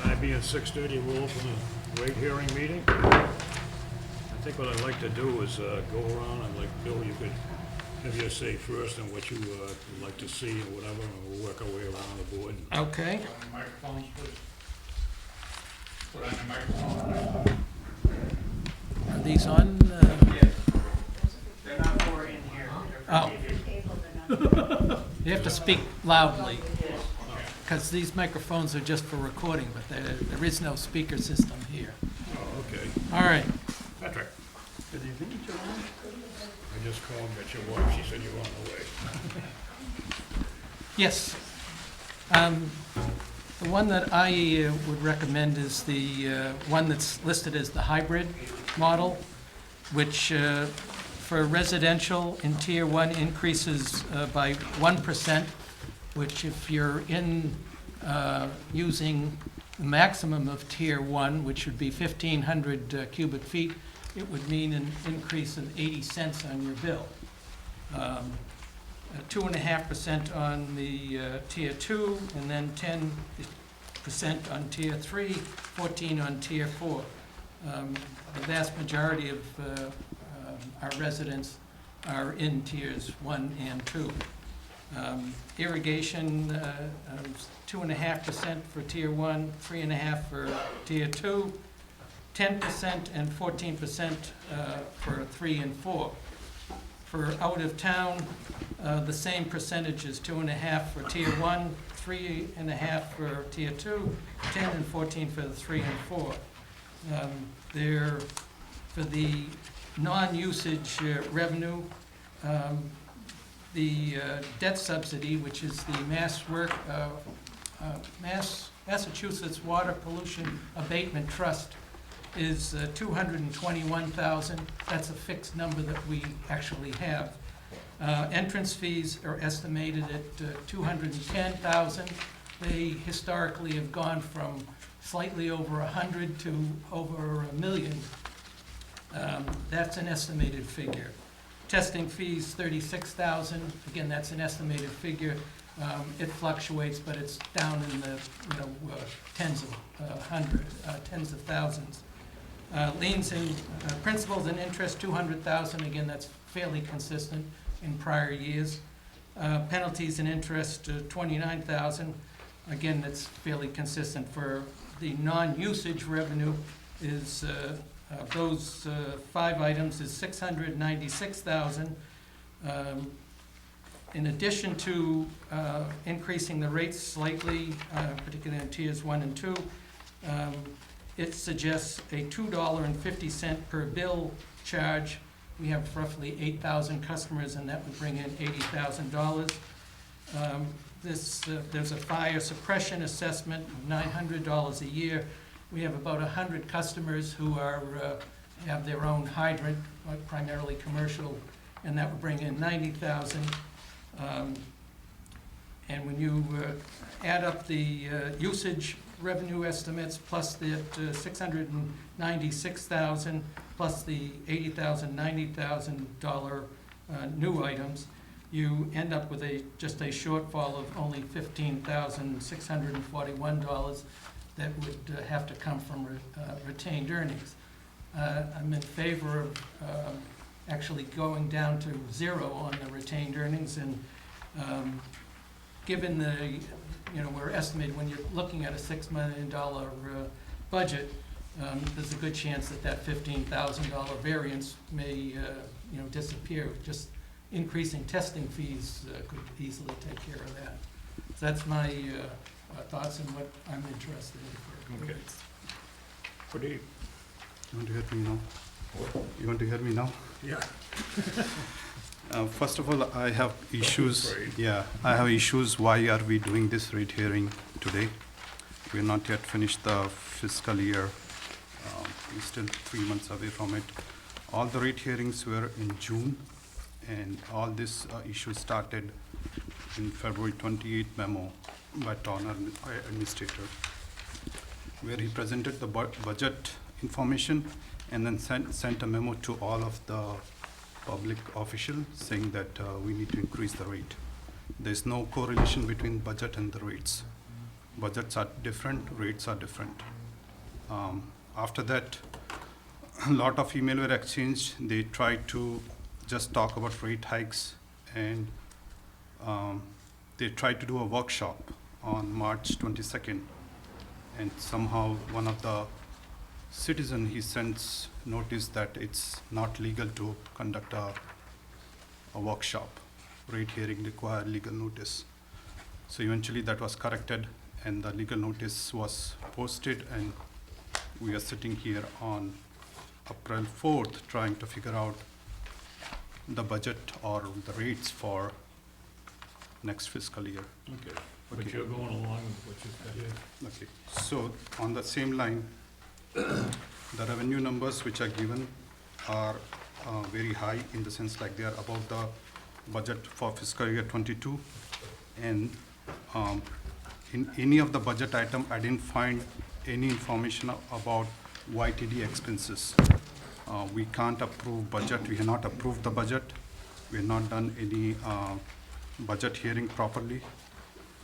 Time being 6:30, we'll open the rate hearing meeting. I think what I'd like to do is go around and, like, Bill, you could have your say first on what you would like to see or whatever, and we'll work our way around the board. Okay. On the microphones, please. Put on your microphone. Are these on? Yes. They're not for in here. Oh. You have to speak loudly, because these microphones are just for recording, but there is no speaker system here. Oh, okay. All right. Patrick. Good evening, gentlemen. I just called, got your wife, she said you were on the way. Yes. The one that I would recommend is the one that's listed as the hybrid model, which for residential in Tier 1 increases by 1%, which if you're in using the maximum of Tier 1, which would be 1,500 cubic feet, it would mean an increase of 80 cents on your bill. 2.5% on the Tier 2, and then 10% on Tier 3, 14 on Tier 4. The vast majority of our residents are in Tiers 1 and 2. Irrigation, 2.5% for Tier 1, 3.5% for Tier 2, 10% and 14% for 3 and 4. For out of town, the same percentage is 2.5% for Tier 1, 3.5% for Tier 2, 10 and 14 for the 3 and 4. There, for the non-usage revenue, the debt subsidy, which is the Massachusetts Water Pollution Abatement Trust, is $221,000. That's a fixed number that we actually have. Entrance fees are estimated at $210,000. They historically have gone from slightly over 100 to over $1 million. That's an estimated figure. Testing fees, $36,000. Again, that's an estimated figure. It fluctuates, but it's down in the tens of thousands. Liens and principals and interest, $200,000. Again, that's fairly consistent in prior years. Penalties and interest, $29,000. Again, that's fairly consistent. For the non-usage revenue is those 5 items is $696,000. In addition to increasing the rates slightly, particularly in Tiers 1 and 2, it suggests a $2.50 per bill charge. We have roughly 8,000 customers, and that would bring in $80,000. There's a fire suppression assessment of $900 a year. We have about 100 customers who have their own hydrant, primarily commercial, and that would bring in $90,000. And when you add up the usage revenue estimates plus the $696,000 plus the $80,000, $90,000 new items, you end up with just a shortfall of only $15,641 that would have to come from retained earnings. I'm in favor of actually going down to 0 on the retained earnings, and given the, we're estimating when you're looking at a $6 million budget, there's a good chance that $15,000 variance may disappear. Just increasing testing fees could easily take care of that. So that's my thoughts and what I'm interested in. Okay. Good evening. You want to hear me now? You want to hear me now? Yeah. First of all, I have issues. Afraid. Yeah, I have issues. Why are we doing this rate hearing today? We're not yet finished the fiscal year. We're still 3 months away from it. All the rate hearings were in June, and all this issue started in February 28th memo by Turner, administrator, where he presented the budget information and then sent a memo to all of the public officials saying that we need to increase the rate. There's no correlation between budget and the rates. budgets are different, rates are different. After that, a lot of email were exchanged. They tried to just talk about rate hikes, and they tried to do a workshop on March 22nd. And somehow one of the citizen, he sends notice that it's not legal to conduct a workshop. Rate hearing require legal notice. So eventually that was corrected, and the legal notice was posted, and we are sitting here on April 4th trying to figure out the budget or the rates for next fiscal year. Okay, but Okay. you're going along with what you've got here. Okay, so on the same line, the revenue numbers which are given are very high, in the sense like they are above the budget for fiscal year '22. And in any of the budget item, I didn't find any information about YTD expenses. We can't approve budget, we have not approved the budget, we have not done any budget hearing properly.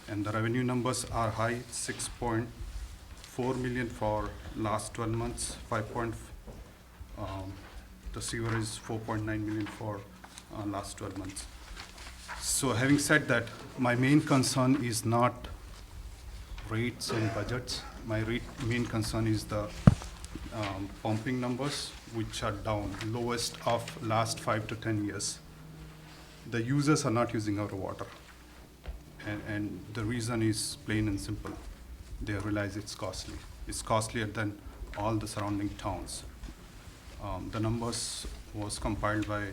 And the revenue numbers are high, 6.4 million for last 12 months, the sewer is 4.9 million for last 12 months. So having said that, my main concern is not rates and budgets. My main concern is the pumping numbers, which are down, lowest of last 5 to 10 years. The users are not using our water. And the reason is plain and simple. They realize it's costly. It's costlier than all the surrounding towns. The numbers was compiled by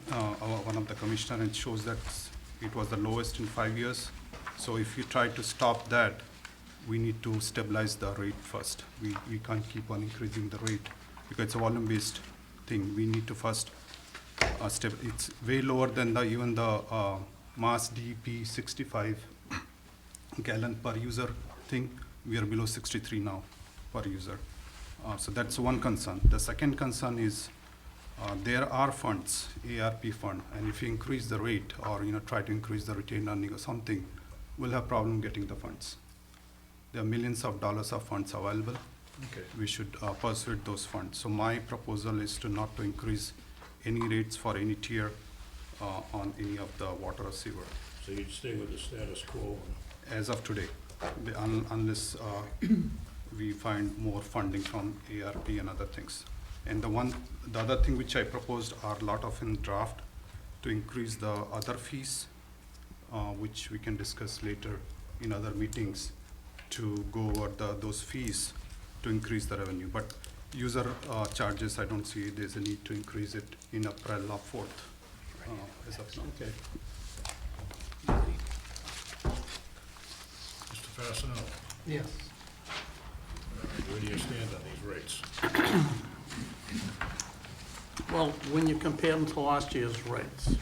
one of the commissioner, and shows that it was the lowest in 5 years. So if you try to stop that, we need to stabilize the rate first. We can't keep on increasing the rate because it's a volume-based thing. We need to first it's way lower than even the mass DEP 65 gallon per user thing. We are below 63 now per user. So that's one concern. The second concern is there are funds, ARP fund, and if you increase the rate or try to increase the retained earning or something, we'll have problem getting the funds. There are millions of dollars of funds available. Okay. We should pursue those funds. So my proposal is not to increase any rates for any tier on any of the water or sewer So you'd stay with the status quo? as of today, unless we find more funding from ARP and other things. And the other thing which I proposed are a lot of in draft to increase the other fees, which we can discuss later in other meetings, to go over those fees to increase the revenue. But user charges, I don't see there's a need to increase it in April 4th as of now. Okay. Mr. Fasenel, Yes. where do you stand on these rates? Well, when you compare them to last year's rates,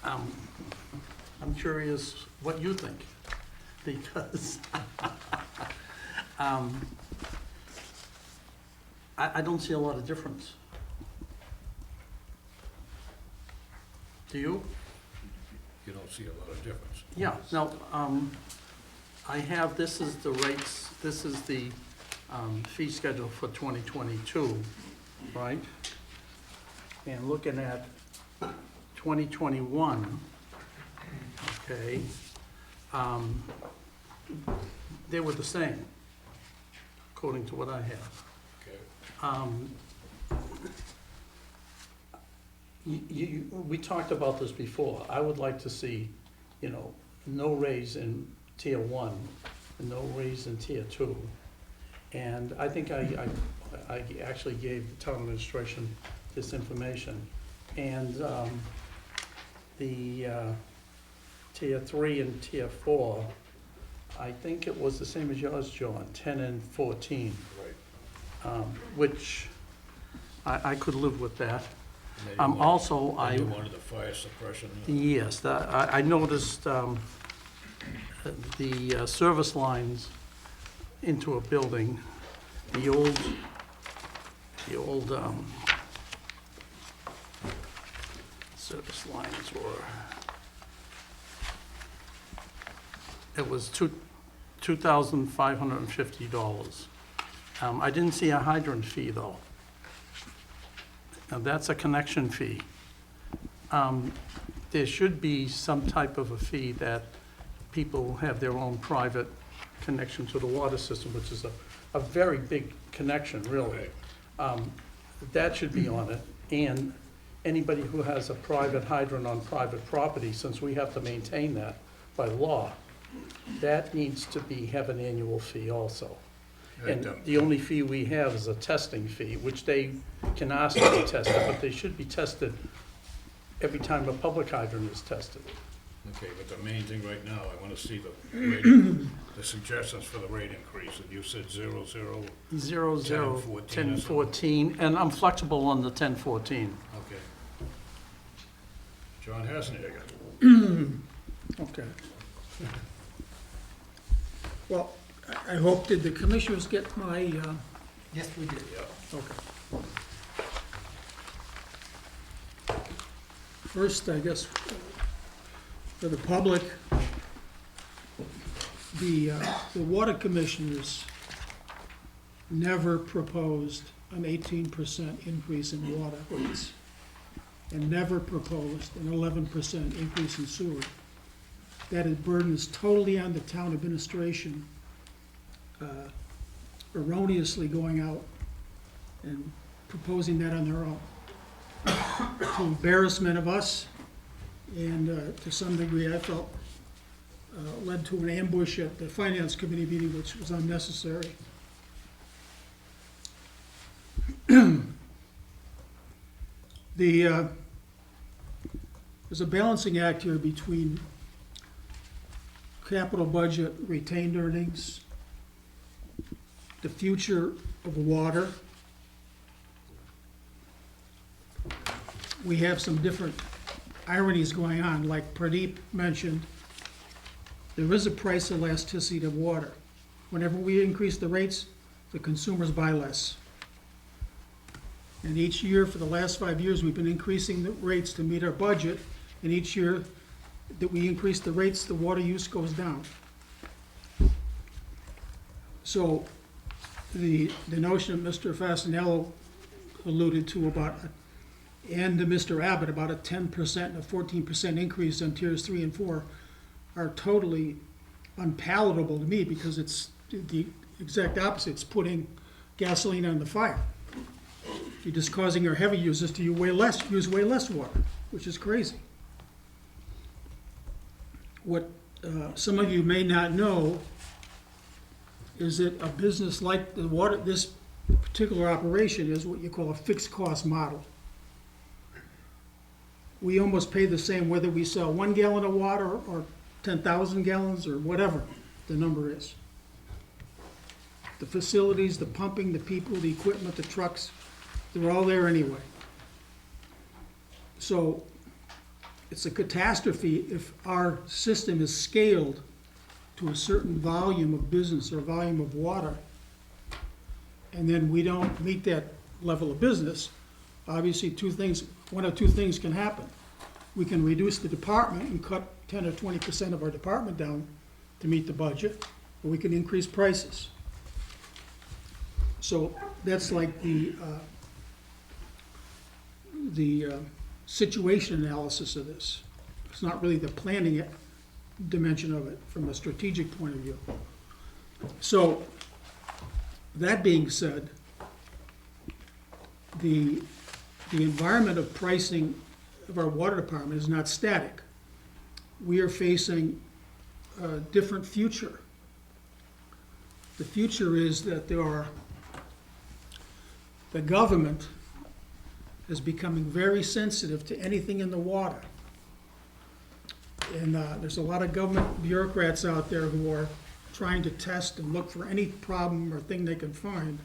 I'm curious what you think, because I don't see a lot of difference. Do you? You don't see a lot of difference. Yeah, now, I have, this is the rates, this is the fee schedule for 2022, right? And looking at 2021, okay, they were the same, according to what I have. Okay. We talked about this before. I would like to see, no raise in tier 1, and no raise in tier 2. And I think I actually gave the town administration this information. And the tier 3 and tier 4, I think it was the same as yours, John, 10 and 14, Right. which I could live with that. And then you want- Also, then you wanted the fire suppression. Yes, I noticed the service lines into a building, the old service lines were, it was $2,550. I didn't see a hydrant fee, though. Now, that's a connection fee. There should be some type of a fee that people have their own private connection to the water system, which is a very big connection, really. That should be on it. And anybody who has a private hydrant on private property, since we have to maintain that by law, that needs to have an annual fee also. And the only fee we have is a testing fee, which they can ask to be tested, but they should be tested every time a public hydrant is tested. Okay, but the main thing right now, I wanna see the rate, the suggestions for the rate increase, and you said 0, 0, 0, 0, 10, 10, 14, and I'm flexible on the 10, 14. okay. John Hassan again. Okay. Well, I hope, did the commissioners get my, Yes, we did. okay. First, I guess, for the public, the water commissioners never proposed an 18% increase in water rates, and never proposed an 11% increase in sewer. That is burdens totally on the town administration, erroneously going out and proposing that on their own, to embarrassment of us, and to some degree, I felt, led to an ambush at the finance committee meeting, which was unnecessary. There's a balancing act here between capital budget, retained earnings, the future of water. We have some different ironies going on, like Pradeep mentioned. There is a price elasticity of water. Whenever we increase the rates, the consumers buy less. And each year, for the last 5 years, we've been increasing the rates to meet our budget, and each year that we increase the rates, the water use goes down. So the notion that Mr. Fasanello alluded to about, and to Mr. Abbott, about a 10% and a 14% increase on tiers 3 and 4 are totally unpalatable to me, because it's the exact opposite. It's putting gasoline on the fire. You're just causing our heavy users to use way less water, which is crazy. What some of you may not know is that a business like the water, this particular operation, is what you call a fixed cost model. We almost pay the same whether we sell 1 gallon of water or 10,000 gallons or whatever the number is. The facilities, the pumping, the people, the equipment, the trucks, they're all there anyway. So it's a catastrophe if our system is scaled to a certain volume of business or volume of water, and then we don't meet that level of business. Obviously, one of two things can happen. We can reduce the department and cut 10 or 20% of our department down to meet the budget, or we can increase prices. So that's like the situation analysis of this. It's not really the planning dimension of it from a strategic point of view. So, that being said, the environment of pricing of our water department is not static. We are facing a different future. The future is that the government is becoming very sensitive to anything in the water. And there's a lot of government bureaucrats out there who are trying to test and look for any problem or thing they can find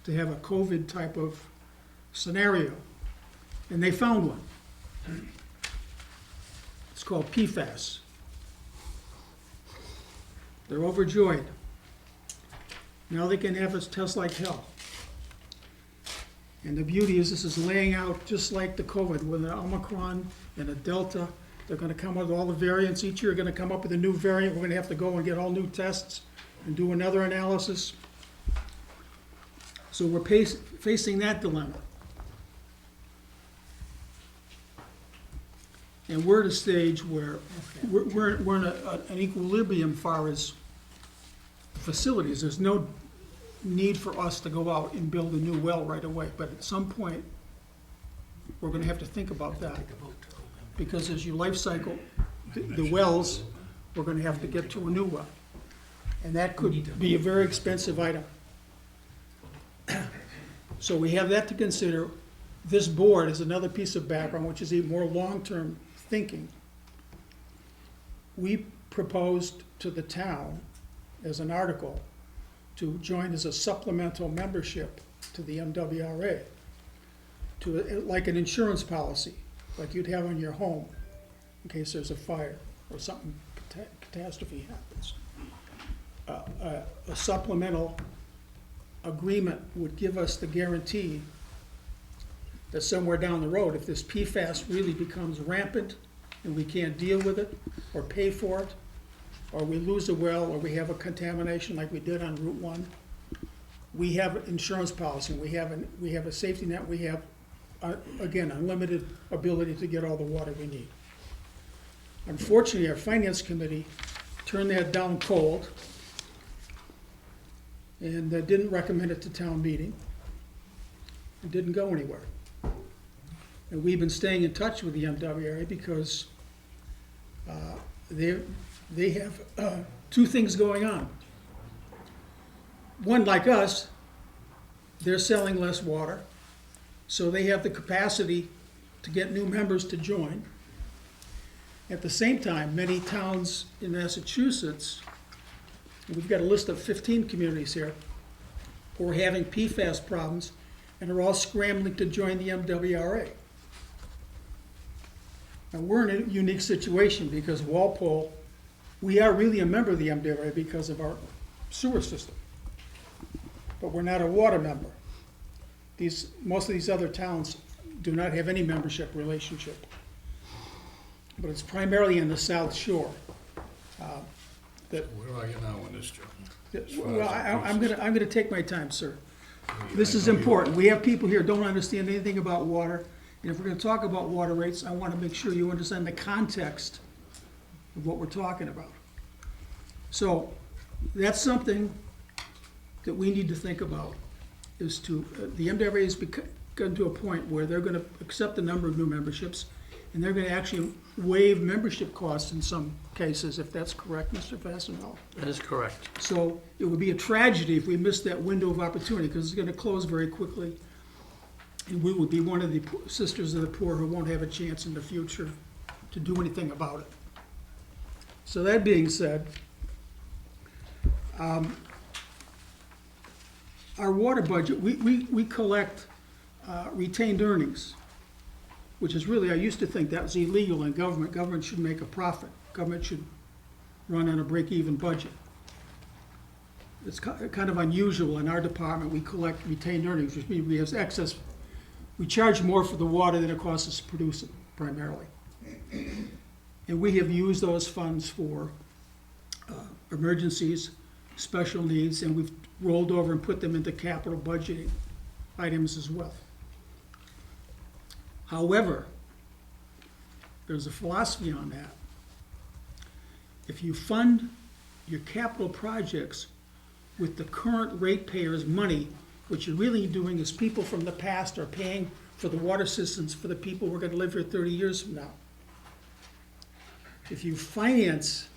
to have a COVID type of scenario. And they found one. It's called PFAS. They're overjoyed. Now they can have us test like hell. And the beauty is this is laying out just like the COVID with an Omicron and a Delta. They're gonna come up with all the variants, each year gonna come up with a new variant, we're gonna have to go and get all new tests and do another analysis. So we're facing that dilemma. And we're at a stage where we're in an equilibrium far as facilities. There's no need for us to go out and build a new well right away, but at some point, we're gonna have to think about that. Because as you life cycle the wells, we're gonna have to get to a new well. And that could be a very expensive item. So we have that to consider. This board is another piece of background, which is even more long-term thinking. We proposed to the town as an article to join as a supplemental membership to the MWRA, like an insurance policy, like you'd have on your home in case there's a fire or something, catastrophe happens. A supplemental agreement would give us the guarantee that somewhere down the road, if this PFAS really becomes rampant and we can't deal with it or pay for it, or we lose a well, or we have a contamination like we did on Route 1, we have an insurance policy, we have a safety net, we have, again, unlimited ability to get all the water we need. Unfortunately, our finance committee turned that down cold and didn't recommend it to town meeting. It didn't go anywhere. And we've been staying in touch with the MWRA because they have two things going on. One, like us, they're selling less water, so they have the capacity to get new members to join. At the same time, many towns in Massachusetts, and we've got a list of 15 communities here, who are having PFAS problems and are all scrambling to join the MWRA. And we're in a unique situation because Walpole, we are really a member of the MWRA because of our sewer system. But we're not a water member. Most of these other towns do not have any membership relationship. But it's primarily in the South Shore. Where are you now in this, Joe? Well, I'm gonna take my time, sir. This is important. We have people here who don't understand anything about water. And if we're gonna talk about water rates, I wanna make sure you understand the context of what we're talking about. So that's something that we need to think about, is to, the MWRA has gotten to a point where they're gonna accept a number of new memberships, and they're gonna actually waive membership costs in some cases, if that's correct, Mr. Fastenal. That is correct. So it would be a tragedy if we missed that window of opportunity, because it's gonna close very quickly. And we would be one of the sisters of the poor who won't have a chance in the future to do anything about it. So that being said, our water budget, we collect retained earnings, which is really, I used to think that was illegal in government. Government should make a profit. Government should run on a break-even budget. It's kind of unusual in our department, we collect retained earnings, which means we have excess. We charge more for the water than it costs us to produce it, primarily. And we have used those funds for emergencies, special needs, and we've rolled over and put them into capital budgeting items as well. However, there's a philosophy on that. If you fund your capital projects with the current ratepayers' money, what you're really doing is people from the past are paying for the water systems for the people who are going to live here 30 years from now. If you finance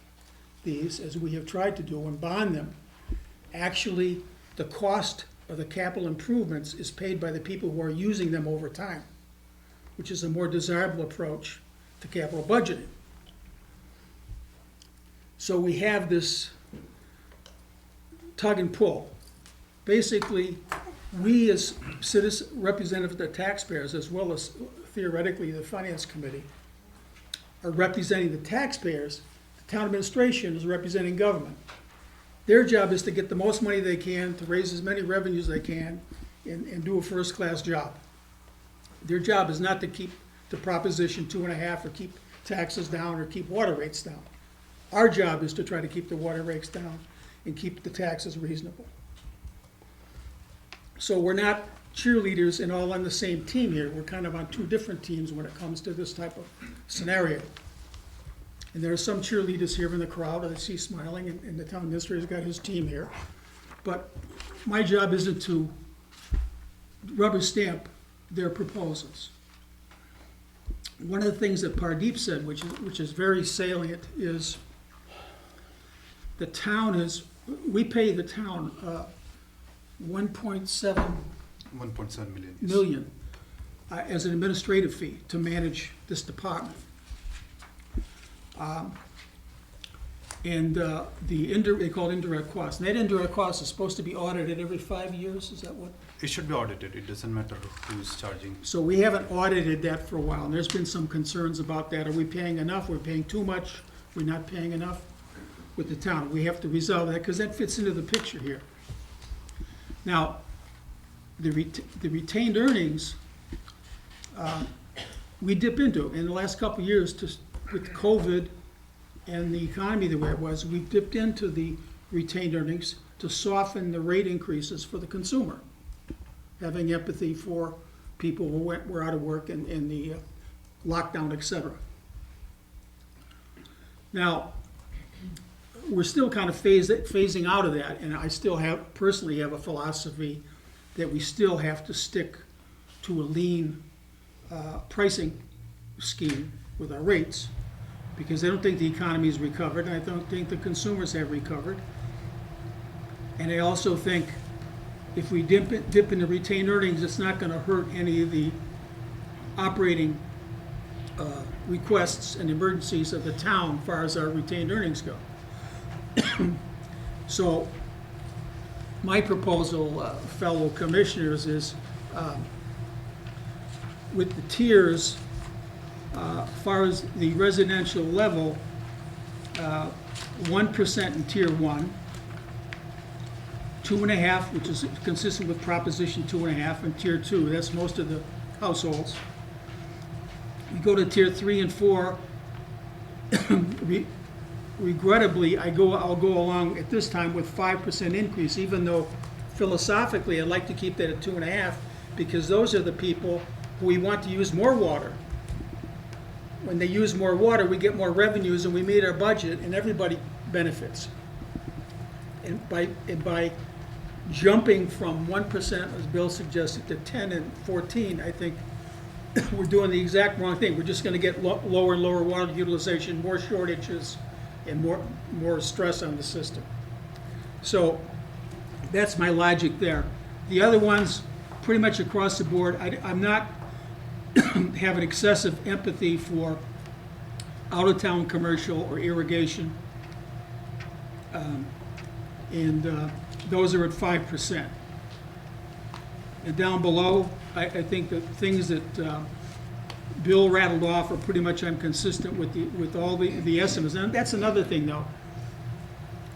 these, as we have tried to do, and bond them, actually the cost of the capital improvements is paid by the people who are using them over time, which is a more desirable approach to capital budgeting. So we have this tug and pull. Basically, we as citizens, representatives of the taxpayers, as well as theoretically the finance committee, are representing the taxpayers. The town administration is representing government. Their job is to get the most money they can, to raise as many revenues as they can, and do a first-class job. Their job is not to keep the Proposition 2.5 or keep taxes down or keep water rates down. Our job is to try to keep the water rates down and keep the taxes reasonable. So we're not cheerleaders and all on the same team here. We're kind of on two different teams when it comes to this type of scenario. And there are some cheerleaders here in the crowd I see smiling, and the town administrator's got his team here. But my job isn't to rubber stamp their proposals. One of the things that Pardeep said, which is very salient, is the town is, we pay the town 1.7 1.7 million. Yes. million as an administrative fee to manage this department. And they call it indirect costs. And that indirect cost is supposed to be audited every 5 years, is that what? It should be audited. It doesn't matter who's charging. So we haven't audited that for a while, and there's been some concerns about that. Are we paying enough? We're paying too much? We're not paying enough with the town? We have to resolve that, because that fits into the picture here. Now, the retained earnings, we dip into. In the last couple of years, with COVID and the economy the way it was, we dipped into the retained earnings to soften the rate increases for the consumer, having empathy for people who were out of work in the lockdown, et cetera. Now, we're still kind of phasing out of that, and I still personally have a philosophy that we still have to stick to a lean pricing scheme with our rates, because I don't think the economy has recovered, and I don't think the consumers have recovered. And I also think if we dip into retained earnings, it's not going to hurt any of the operating requests and emergencies of the town as far as our retained earnings go. So my proposal, fellow commissioners, is with the tiers, as far as the residential level, 1% in tier 1, 2.5%, which is consistent with Proposition 2.5, and tier 2, that's most of the households. We go to tier 3 and 4. Regrettably, I'll go along at this time with 5% increase, even though philosophically I'd like to keep that at 2.5, because those are the people who we want to use more water. When they use more water, we get more revenues, and we meet our budget, and everybody benefits. And by jumping from 1%, as Bill suggested, to 10 and 14, I think we're doing the exact wrong thing. We're just going to get lower and lower water utilization, more shortages, and more stress on the system. So that's my logic there. The other ones, pretty much across the board, I'm not having excessive empathy for out-of-town commercial or irrigation. And those are at 5%. And down below, I think the things that Bill rattled off are pretty much I'm consistent with all the estimates. And that's another thing, though.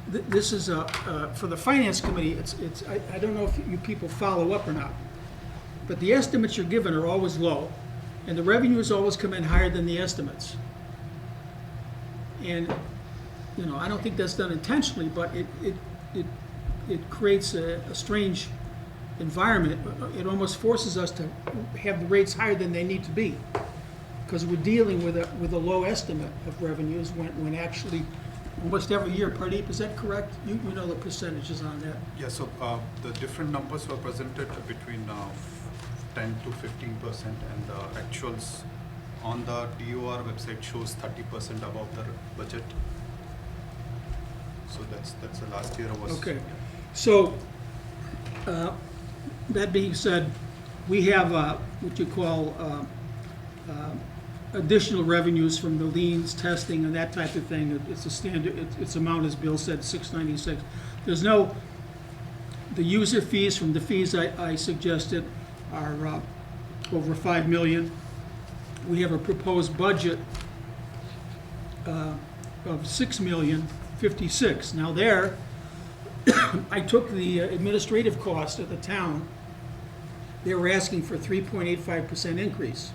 This is for the Finance Committee. I don't know if you people follow up or not, but the estimates you're given are always low, and the revenues always come in higher than the estimates. And I don't think that's done intentionally, but it creates a strange environment. It almost forces us to have the rates higher than they need to be, because we're dealing with a low estimate of revenues when actually almost every year. Pardeep, is that correct? You know the percentages on that. Yeah, so the different numbers were presented between 10 to 15%, and the actuals on the DOR website shows 30% above the budget. So that's the last year was. Okay, so that being said, we have what you call additional revenues from the liens, testing, and that type of thing. It's a standard. Its amount, as Bill said, $696. There's no. The user fees from the fees I suggested are over $5 million. We have a proposed budget of $6,056,000. Now there, I took the administrative cost of the town. They were asking for 3.85% increase.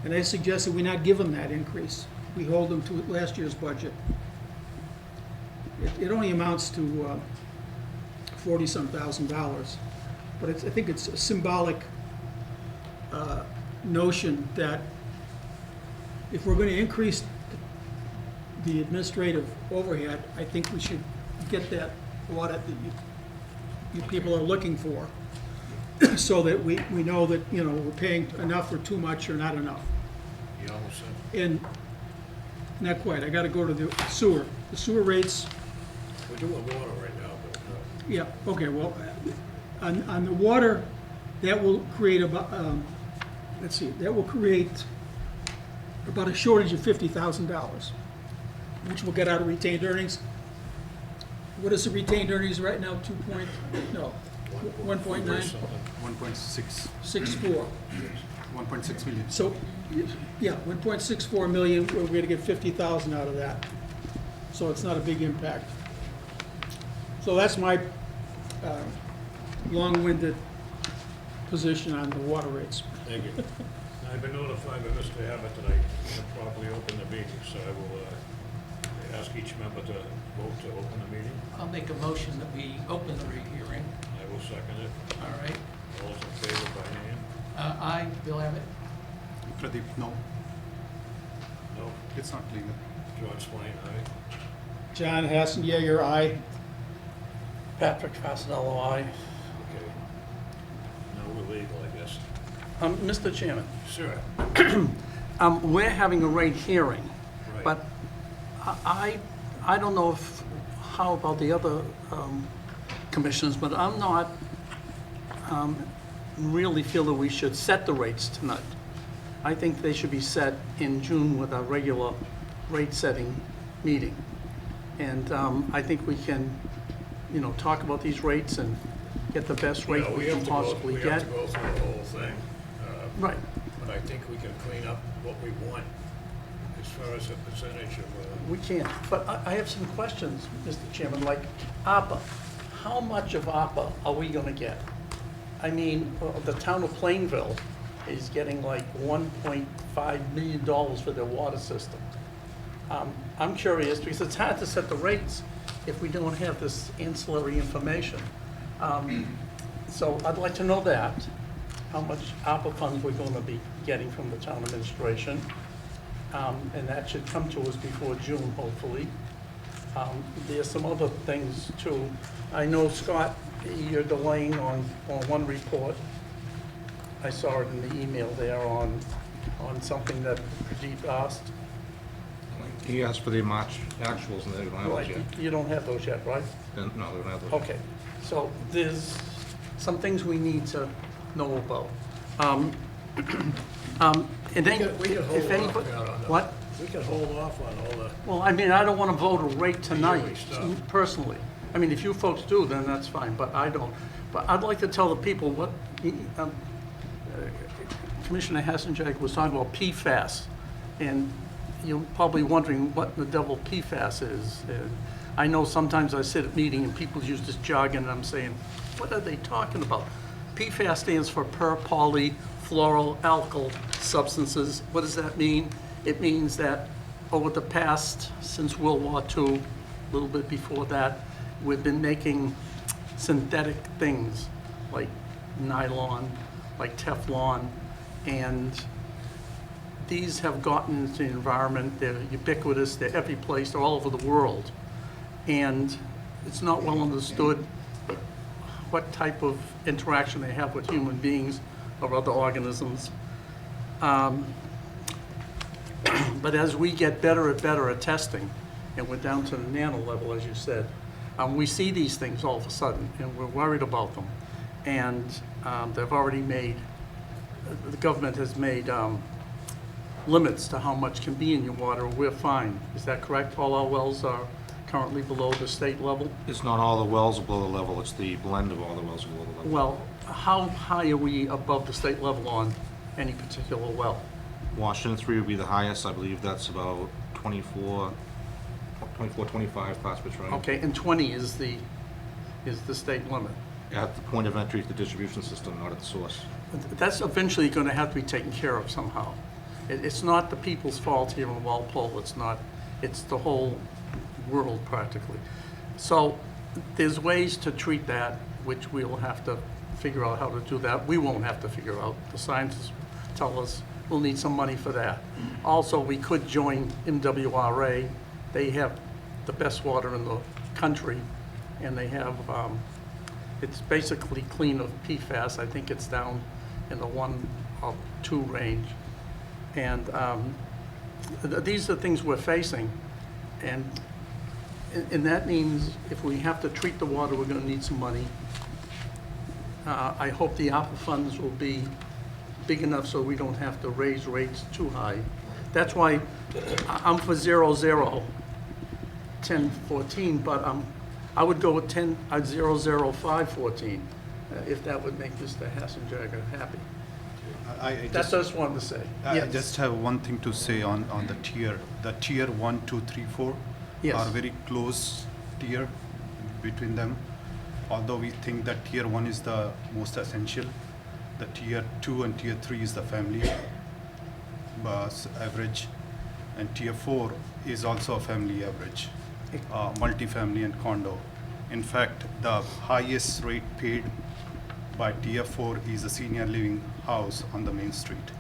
And I suggested we not give them that increase. We hold them to last year's budget. It only amounts to 40-some thousand dollars. But I think it's a symbolic notion that if we're going to increase the administrative overhead, I think we should get that audit that you people are looking for, so that we know that, you know, we're paying enough or too much or not enough. You almost said, And not quite, I gotta go to the sewer. The sewer rates, we're doing water right now, but, yeah, okay, well, on the water, that will create about, let's see, that will create about a shortage of $50,000, which we'll get out of retained earnings. What is the retained earnings right now, 1.9? something. 1.6, 64. 1.6 million. So, yeah, 1.64 million, we're gonna get 50,000 out of that. So it's not a big impact. So that's my long-winded position on the water rates. Thank you. I've been notified by Mr. Abbott that I can properly open the meeting, so I will ask each member to vote to open the meeting. I'll make a motion that we open the rehearing. I will second it. All right. All those in favor by name? Aye, Bill Abbott. Pradeep, no, No. it's not legal. John Swain, aye. John Hassenjäger, aye. Patrick Fasenello, aye. Okay. Now we're legal, I guess. Mr. Chairman, Sir. we're having a rate hearing, Right. but I don't know how about the other commissioners, but I'm not really feel that we should set the rates tonight. I think they should be set in June with our regular rate-setting meeting. And I think we can, you know, talk about these rates and get the best rate Yeah, we can possibly We have get. to go through the whole thing. Right. But I think we can clean up what we want as far as the percentage of, We can, but I have some questions, Mr. Chairman, like ARPA. How much of ARPA are we gonna get? I mean, the town of Plainville is getting like $1.5 million for their water system. I'm curious, because it's hard to set the rates if we don't have this ancillary information. So I'd like to know that, how much ARPA funds we're gonna be getting from the town administration. And that should come to us before June, hopefully. There's some other things too. I know, Scott, you're delaying on one report. I saw it in the email there on something that Pradeep asked. He asked for the March actuals and they don't have those Right, yet. you don't have those yet, right? No, they don't have those. Okay, so there's some things we need to know about. And then, we could hold if off anybody, on the- what? we can hold off on all the, Well, I mean, I don't want to vote a rate tonight, Yearly stuff. personally. I mean, if you folks do, then that's fine, but I don't. But I'd like to tell the people what, Commissioner Hassenjag was talking about PFAS, and you're probably wondering what the devil PFAS is. And I know sometimes I sit at meeting and people use this jargon, and I'm saying, what are they talking about? PFAS stands for per polyfluoroalkyl substances. What does that mean? It means that over the past, since World War II, a little bit before that, we've been making synthetic things like nylon, like Teflon, and these have gotten into the environment. They're ubiquitous, they're every place, they're all over the world. And it's not well understood what type of interaction they have with human beings or other organisms. But as we get better at testing, and we're down to the nano level, as you said, we see these things all of a sudden, and we're worried about them. And they've already made, the government has made limits to how much can be in your water. We're fine. Is that correct? All our wells are currently below the state level? It's not all the wells are below the level, it's the blend of all the wells below the level. Well, how high are we above the state level on any particular well? Washington 3 would be the highest, I believe that's about 24, 25 parts per trillion. Okay, and 20 is the state limit. At the point of entry to the distribution system, not at the source. That's eventually going to have to be taken care of somehow. It's not the people's fault here in Walpole, it's the whole world practically. So there's ways to treat that, which we'll have to figure out how to do that. We won't have to figure out. The scientists tell us we'll need some money for that. Also, we could join MWRA. They have the best water in the country, and they have, it's basically clean of PFAS. I think it's down in the 1 or 2 range. And these are things we're facing. And that means if we have to treat the water, we're gonna need some money. I hope the ARPA funds will be big enough so we don't have to raise rates too high. That's why I'm for 0, 10, 14, but I would go with 10, 0, 5, 14, if that would make Mr. Hassenjagger happy. That's what I just wanted to say. I Yes. just have one thing to say on the tier. The tier 1, 2, 3, 4 Yes. are very close tier between them. Although we think that tier 1 is the most essential, the tier 2 and tier 3 is the family average, and tier 4 is also a family average, multifamily and condo. In fact, the highest rate paid by tier 4 is a senior living house on the main street.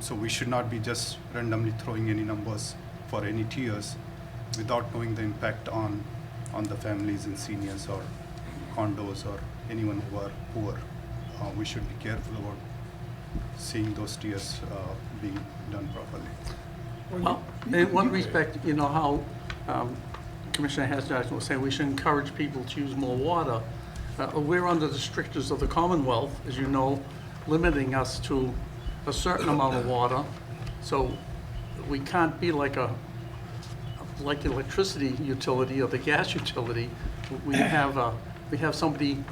So we should not be just randomly throwing any numbers for any tiers without knowing the impact on the families and seniors or condos or anyone who are poor. We should be careful about seeing those tiers being done properly. Well, in one respect, you know how Commissioner Hassenjagger was saying we should encourage people to use more water. We're under the strictures of the Commonwealth, as you know, limiting us to a certain amount of water. So we can't be like the electricity utility or the gas utility. We have somebody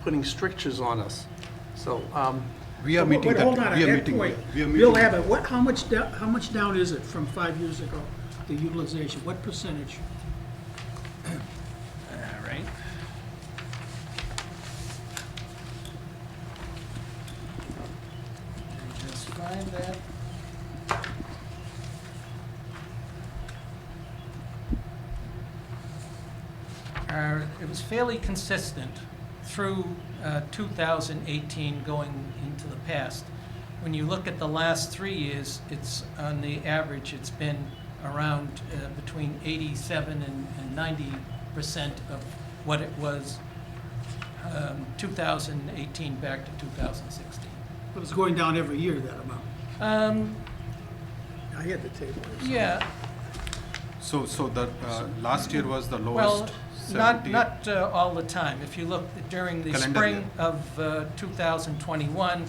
putting strictures on us. So We are meeting Wait, hold on, that, at we are that meeting, point, we are Bill meeting. Abbott, how much down is it from 5 years ago, the utilization? What percentage? All right. Let me just find that. It was fairly consistent through 2018 going into the past. When you look at the last 3 years, it's on the average, it's been around between 87 and 90% of what it was 2018 back to 2016. But it's going down every year, that amount. I had the table. Yeah, So the last year was the well, lowest, not 70. all the time. If you look during the Calendar spring year. of 2021,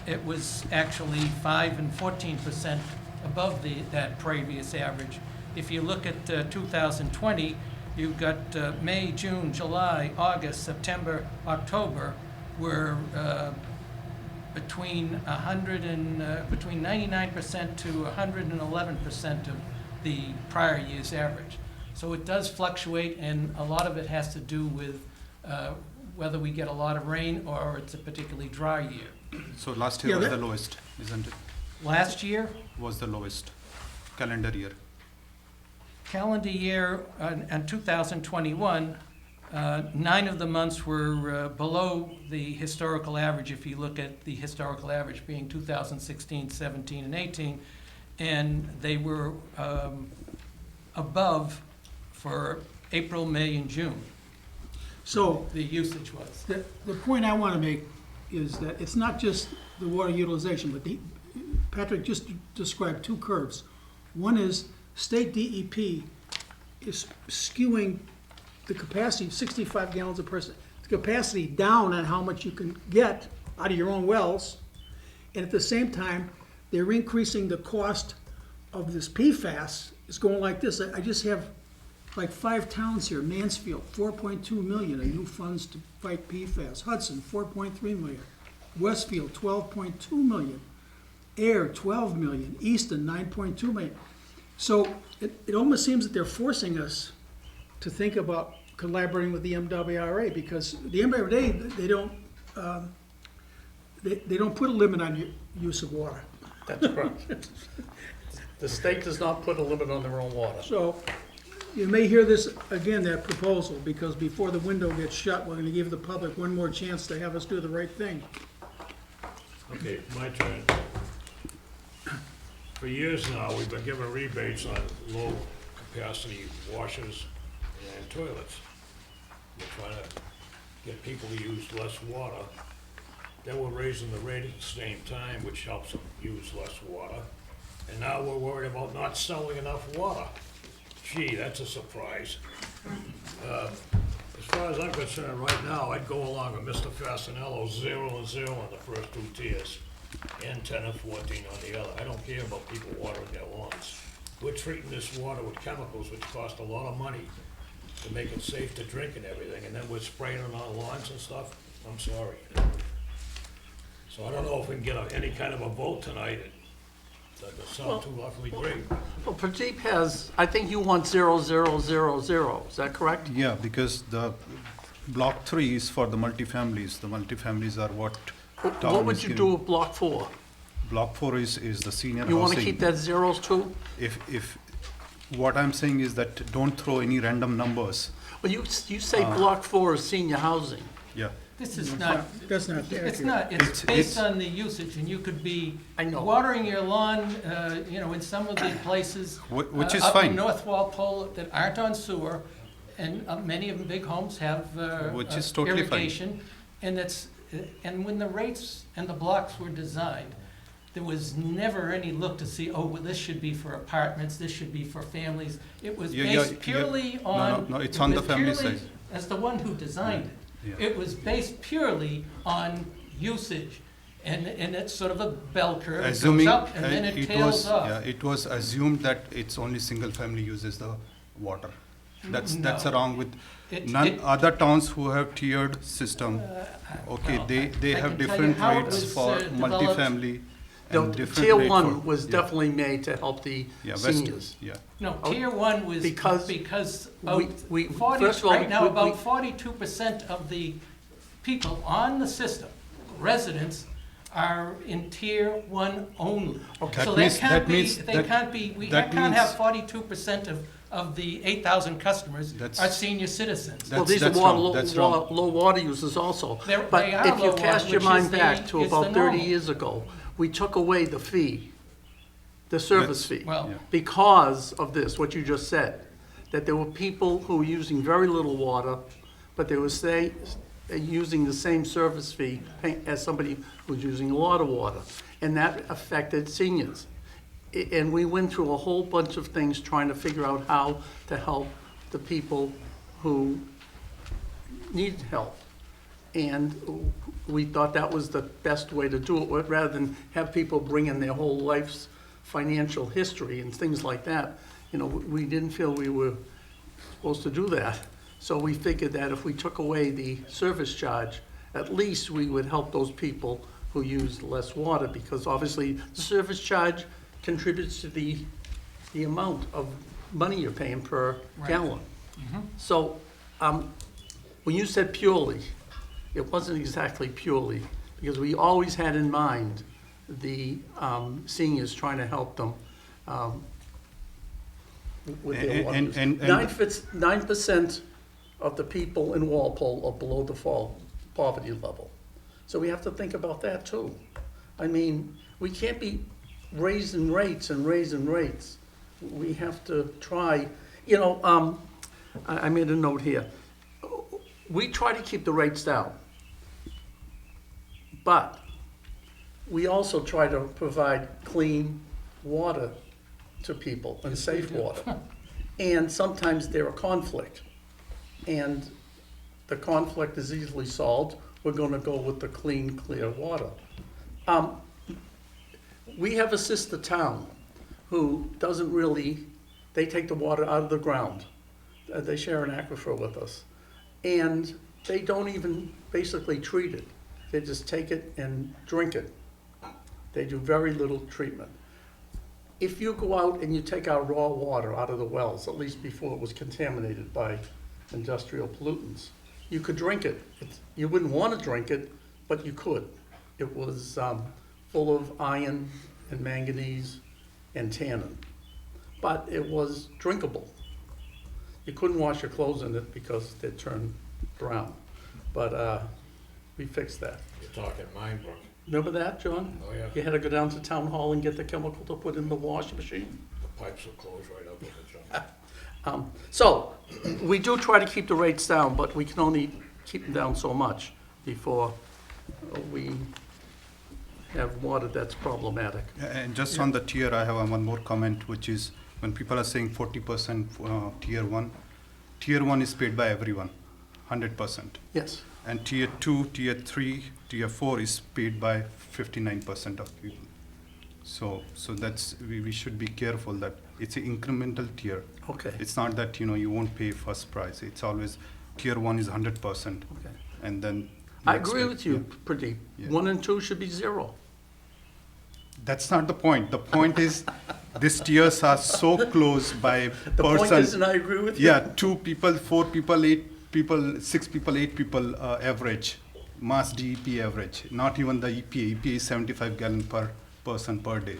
it was actually 5 and 14% above that previous average. If you look at 2020, you've got May, June, July, August, September, October, were between 99% to 111% of the prior year's average. So it does fluctuate, and a lot of it has to do with whether we get a lot of rain or it's a particularly dry year. So last year Yeah, was that- the lowest, isn't it? Last year, Was the lowest calendar year. calendar year, in 2021, 9 of the months were below the historical average, if you look at the historical average being 2016, 17, and 18, and they were above for April, May, and June, So the usage was. the point I want to make is that it's not just the water utilization, but Patrick just described 2 curves. One is state DEP is skewing the capacity, 65 gallons a person, the capacity down on how much you can get out of your own wells. And at the same time, they're increasing the cost of this PFAS. It's going like this. I just have like 5 towns here. Mansfield, 4.2 million in new funds to fight PFAS. Hudson, 4.3 million. Westfield, 12.2 million. Air, 12 million. Easton, 9.2 million. So it almost seems that they're forcing us to think about collaborating with the MWRA, because the MWRA, they don't put a limit on use of water. That's correct. The state does not put a limit on their own water. So, you may hear this again, that proposal, because before the window gets shut, we're gonna give the public one more chance to have us do the right thing. Okay, my turn. For years now, we've been given rebates on low-capacity washers and toilets. We're trying to get people to use less water. Then we're raising the rate at the same time, which helps them use less water. And now we're worried about not selling enough water. Gee, that's a surprise. As far as I'm concerned, right now, I'd go along with Mr. Fasanello's 0 and 0 on the first two tiers, and 10 and 14 on the other. I don't care about people watering their lawns. We're treating this water with chemicals which cost a lot of money to make it safe to drink and everything, and then we're spraying it on lawns and stuff. I'm sorry. So I don't know if we can get any kind of a vote tonight. That doesn't sound too awfully great. Well, Pradeep has, I think you want 0, 0, 0, 0, is that correct? Yeah, because the block 3 is for the multifamilies. The multifamilies are what What town would is you giving. do with block 4? Block 4 is the senior housing. You want to keep that zeros too? If, what I'm saying is that don't throw any random numbers. Well, you say block 4 is senior housing. Yeah, This is not, That's not accurate. it's not, it's It's- based it's- on the usage, and you could be I know. watering your lawn, you know, in some of the places. Which is Up fine. in North Walpole that aren't on sewer, and many of them, big homes have Which is totally fine. irrigation. And it's, and when the rates and the blocks were designed, there was never any look to see, oh, well, this should be for apartments, this should be for families. It was Yeah, yeah, based purely yeah. No, on. no, it's it on the was family purely- side. As the one who designed it. Yeah. It was based purely on usage, and it's sort of a bell curve. It goes Assuming, up and then it tails off. yeah, it was assumed that it's only single family uses the water. That's No. wrong with, It- none, it- other towns who have tiered system, okay, well, they I have can tell you different how it rates was, for developed. multifamily No, and different Tier rate 1 for- was yeah, definitely made to help the Yeah, west, seniors. yeah. No, Oh, tier one was because because we- of we- 40, first of all, right now, we- about 42% of the people on the system, residents, are in tier one only. Okay. So That they means- can't that be, means they that- can't be, we that can't have means- 42% of the 8,000 customers That's- are senior citizens. Well, That's- these are that's water, wrong, that's wrong. low water users also. They're- But they are if you low cast water, your which mind is the- back to is the about 30 normal. years ago, we took away the fee, the service That's- fee. Well, Yeah. Because of this, what you just said, that there were people who were using very little water, but they were using the same service fee as somebody who's using a lot of water. And that affected seniors. And we went through a whole bunch of things trying to figure out how to help the people who need help. And we thought that was the best way to do it, rather than have people bring in their whole life's financial history and things like that. You know, we didn't feel we were supposed to do that. So we figured that if we took away the service charge, at least we would help those people who use less water, because obviously the service charge contributes to the amount of money you're paying per Right. gallon. So, when you said purely, it wasn't exactly purely, because we always had in mind the seniors, trying to help them with their water use. And- 9% of the people in Walpole are below the poverty level. So we have to think about that too. I mean, we can't be raising rates and raising rates. We have to try, you know, I made a note here. We try to keep the rates down. But we also try to provide clean water to people and safe water. And sometimes they're a conflict. And the conflict is easily solved. We're gonna go with the clean, clear water. We have a sister town who doesn't really, they take the water out of the ground. They share an aquifer with us. And they don't even basically treat it. They just take it and drink it. They do very little treatment. If you go out and you take our raw water out of the wells, at least before it was contaminated by industrial pollutants, you could drink it. You wouldn't want to drink it, but you could. It was full of iron and manganese and tannin. But it was drinkable. You couldn't wash your clothes in it because they turned brown. But we fixed that. You're talking Minebrook. Remember that, John? Oh, yeah. You had to go down to town hall and get the chemical to put in the washing machine. The pipes will close right up with it, John. So, we do try to keep the rates down, but we can only keep them down so much before we have water that's problematic. And just on the tier, I have one more comment, which is when people are saying 40% tier one is paid by everyone, 100%. Yes, And tier 2, tier 3, tier 4 is paid by 59% of people. So that's, we should be careful that it's an incremental tier. okay, It's not that, you won't pay first price. It's always tier 1 is 100%. okay. And then. I next agree bit, with you, yeah. Pradeep. Yeah. 1 and 2 should be 0. That's not the point. The point is, these tiers are so close by The point is, person. and I agree with you. Yeah, 2 people, 4 people, 8 people, 6 people, 8 people average, mass DEP average, not even the EPA. EPA is 75 gallon per person per day.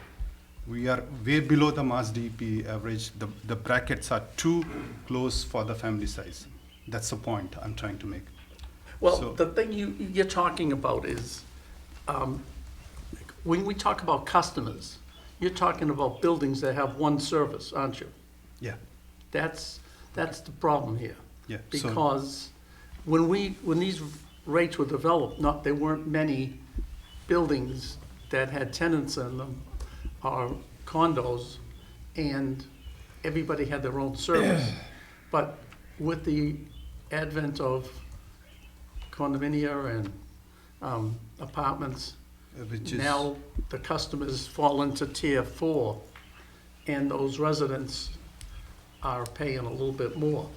We are way below the mass DEP average. The brackets are too close for the family size. That's the point I'm trying to make. Well, So- the thing you're talking about is, when we talk about customers, you're talking about buildings that have one service, aren't you? Yeah, That's the problem here. yeah. So, Because when these rates were developed, there weren't many buildings that had tenants in them or condos, and everybody had their own service. But with the advent of condominium and apartments, which is. now the customers fall into tier 4, and those residents are paying a little bit more.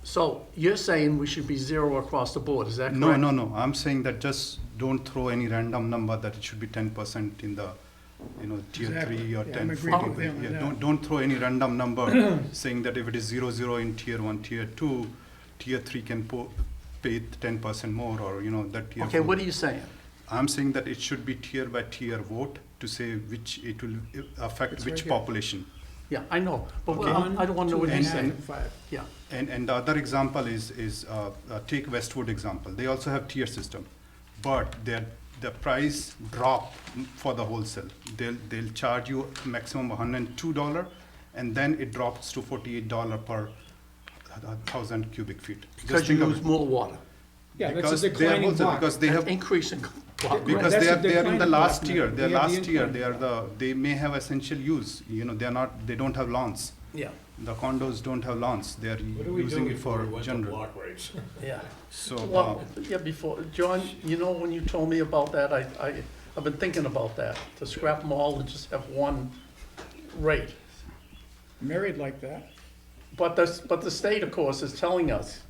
So you're saying we should be 0 across the board, is that correct? No. I'm saying that just don't throw any random number that it should be 10% in the, tier Exactly. 3 or Yeah, 10. I'm agreeing 40. with him on Yeah, that. don't throw any random number saying that if it is 0 in tier 1, tier 2, tier 3 can pay 10% more, or that tier. Okay, 4. what are you saying? I'm saying that it should be tier by tier vote to say which it will affect It's which right here. population. Yeah, I know, but Okay. I don't want to know what One, he's two, and saying. 5. Yeah, And the other example is take Westwood example. They also have tier system, but the price drop for the wholesale. They'll charge you maximum $102, and then it drops to $48 per 1,000 cubic feet. Just because you think of use it. more water. Yeah, Because that's a they are declining wholesale, block. because they have Increasing. because That's they a are in the declining last block tier. now. They're We have the last tier. incline. They may have essential use. They don't have lawns. Yeah, The condos don't have lawns. They are What do we using do it before for we went to general. block rates? yeah. So Well, yeah, before, John, when you told me about that, I've been thinking about that, to scrap them all and just have one rate. Married like that. But the state, of course, is telling us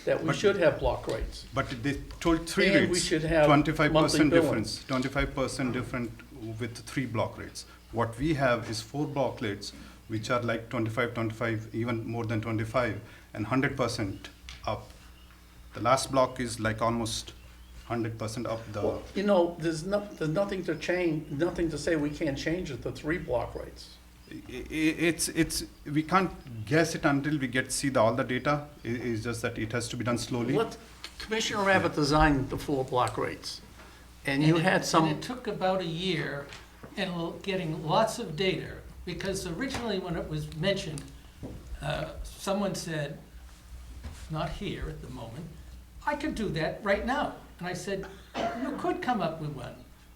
that we But- should have block rates. but they told 3 And we rates. should have 25% monthly billing. difference. 25% different with 3 block rates. What we have is 4 block rates, which are like 25, even more than 25, and 100% up. The last block is like almost 100% up the. Well, there's nothing to change, nothing to say we can't change it to 3 block rates. It's we can't guess it until we see all the data. It's just that it has to be done slowly. Commissioner Abbott designed the 4 block rates, and you And had some. And it took about a year and getting lots of data, because originally when it was mentioned, someone said, not here at the moment, I could do that right now. And I said, you could come up with one.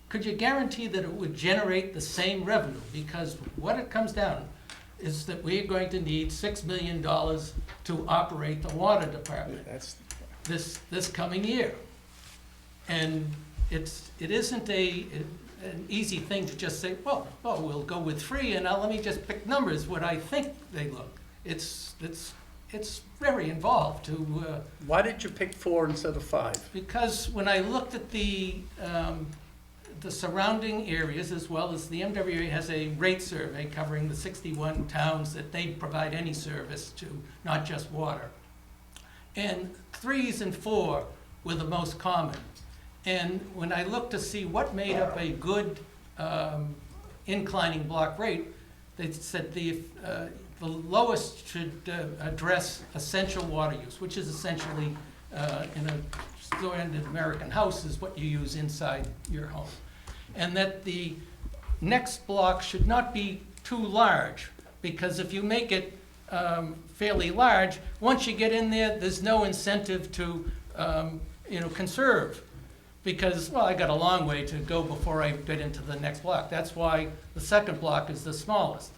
Could you guarantee that it would generate the same revenue? Because what it comes down is that we're going to need $6 million to operate the water department That's, this coming year. And it isn't an easy thing to just say, well, we'll go with 3, and now let me just pick numbers what I think they look. It's very involved to, Why did you pick 4 instead of 5? because when I looked at the surrounding areas, as well as the MWA has a rate survey covering the 61 towns that they provide any service to, not just water. And 3s and 4 were the most common. And when I looked to see what made up a good inclining block rate, they said the lowest should address essential water use, which is essentially in a standard American house is what you use inside your home. And that the next block should not be too large, because if you make it fairly large, once you get in there, there's no incentive to, conserve. Because, well, I got a long way to go before I get into the next block. That's why the second block is the smallest.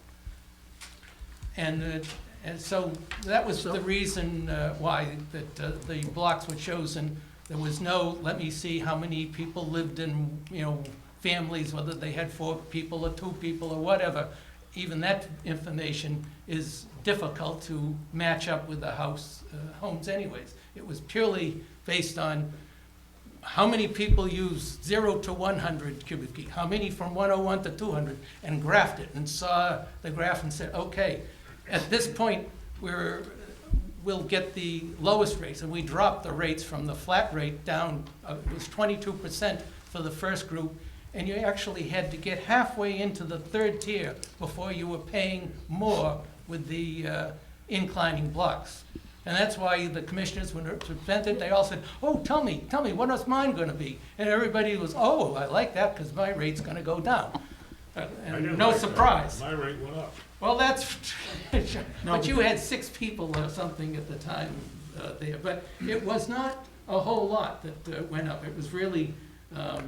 And so that was the reason why that the blocks were chosen. There was no, let me see how many people lived in, families, whether they had 4 people or 2 people or whatever. Even that information is difficult to match up with the homes anyways. It was purely based on how many people use 0 to 100 cubic feet, how many from 101 to 200, and graphed it and saw the graph and said, okay, at this point, we'll get the lowest rates, and we dropped the rates from the flat rate down, it was 22% for the first group, and you actually had to get halfway into the 3rd tier before you were paying more with the inclining blocks. And that's why the commissioners, when it was presented, they all said, oh, tell me, what is mine gonna be? And everybody was, oh, I like that, because my rate's gonna go down. I And didn't no like that. surprise. My rate went up. Well, that's, but you had 6 people or something at the time there. But it was not a whole lot that went up. It was really, that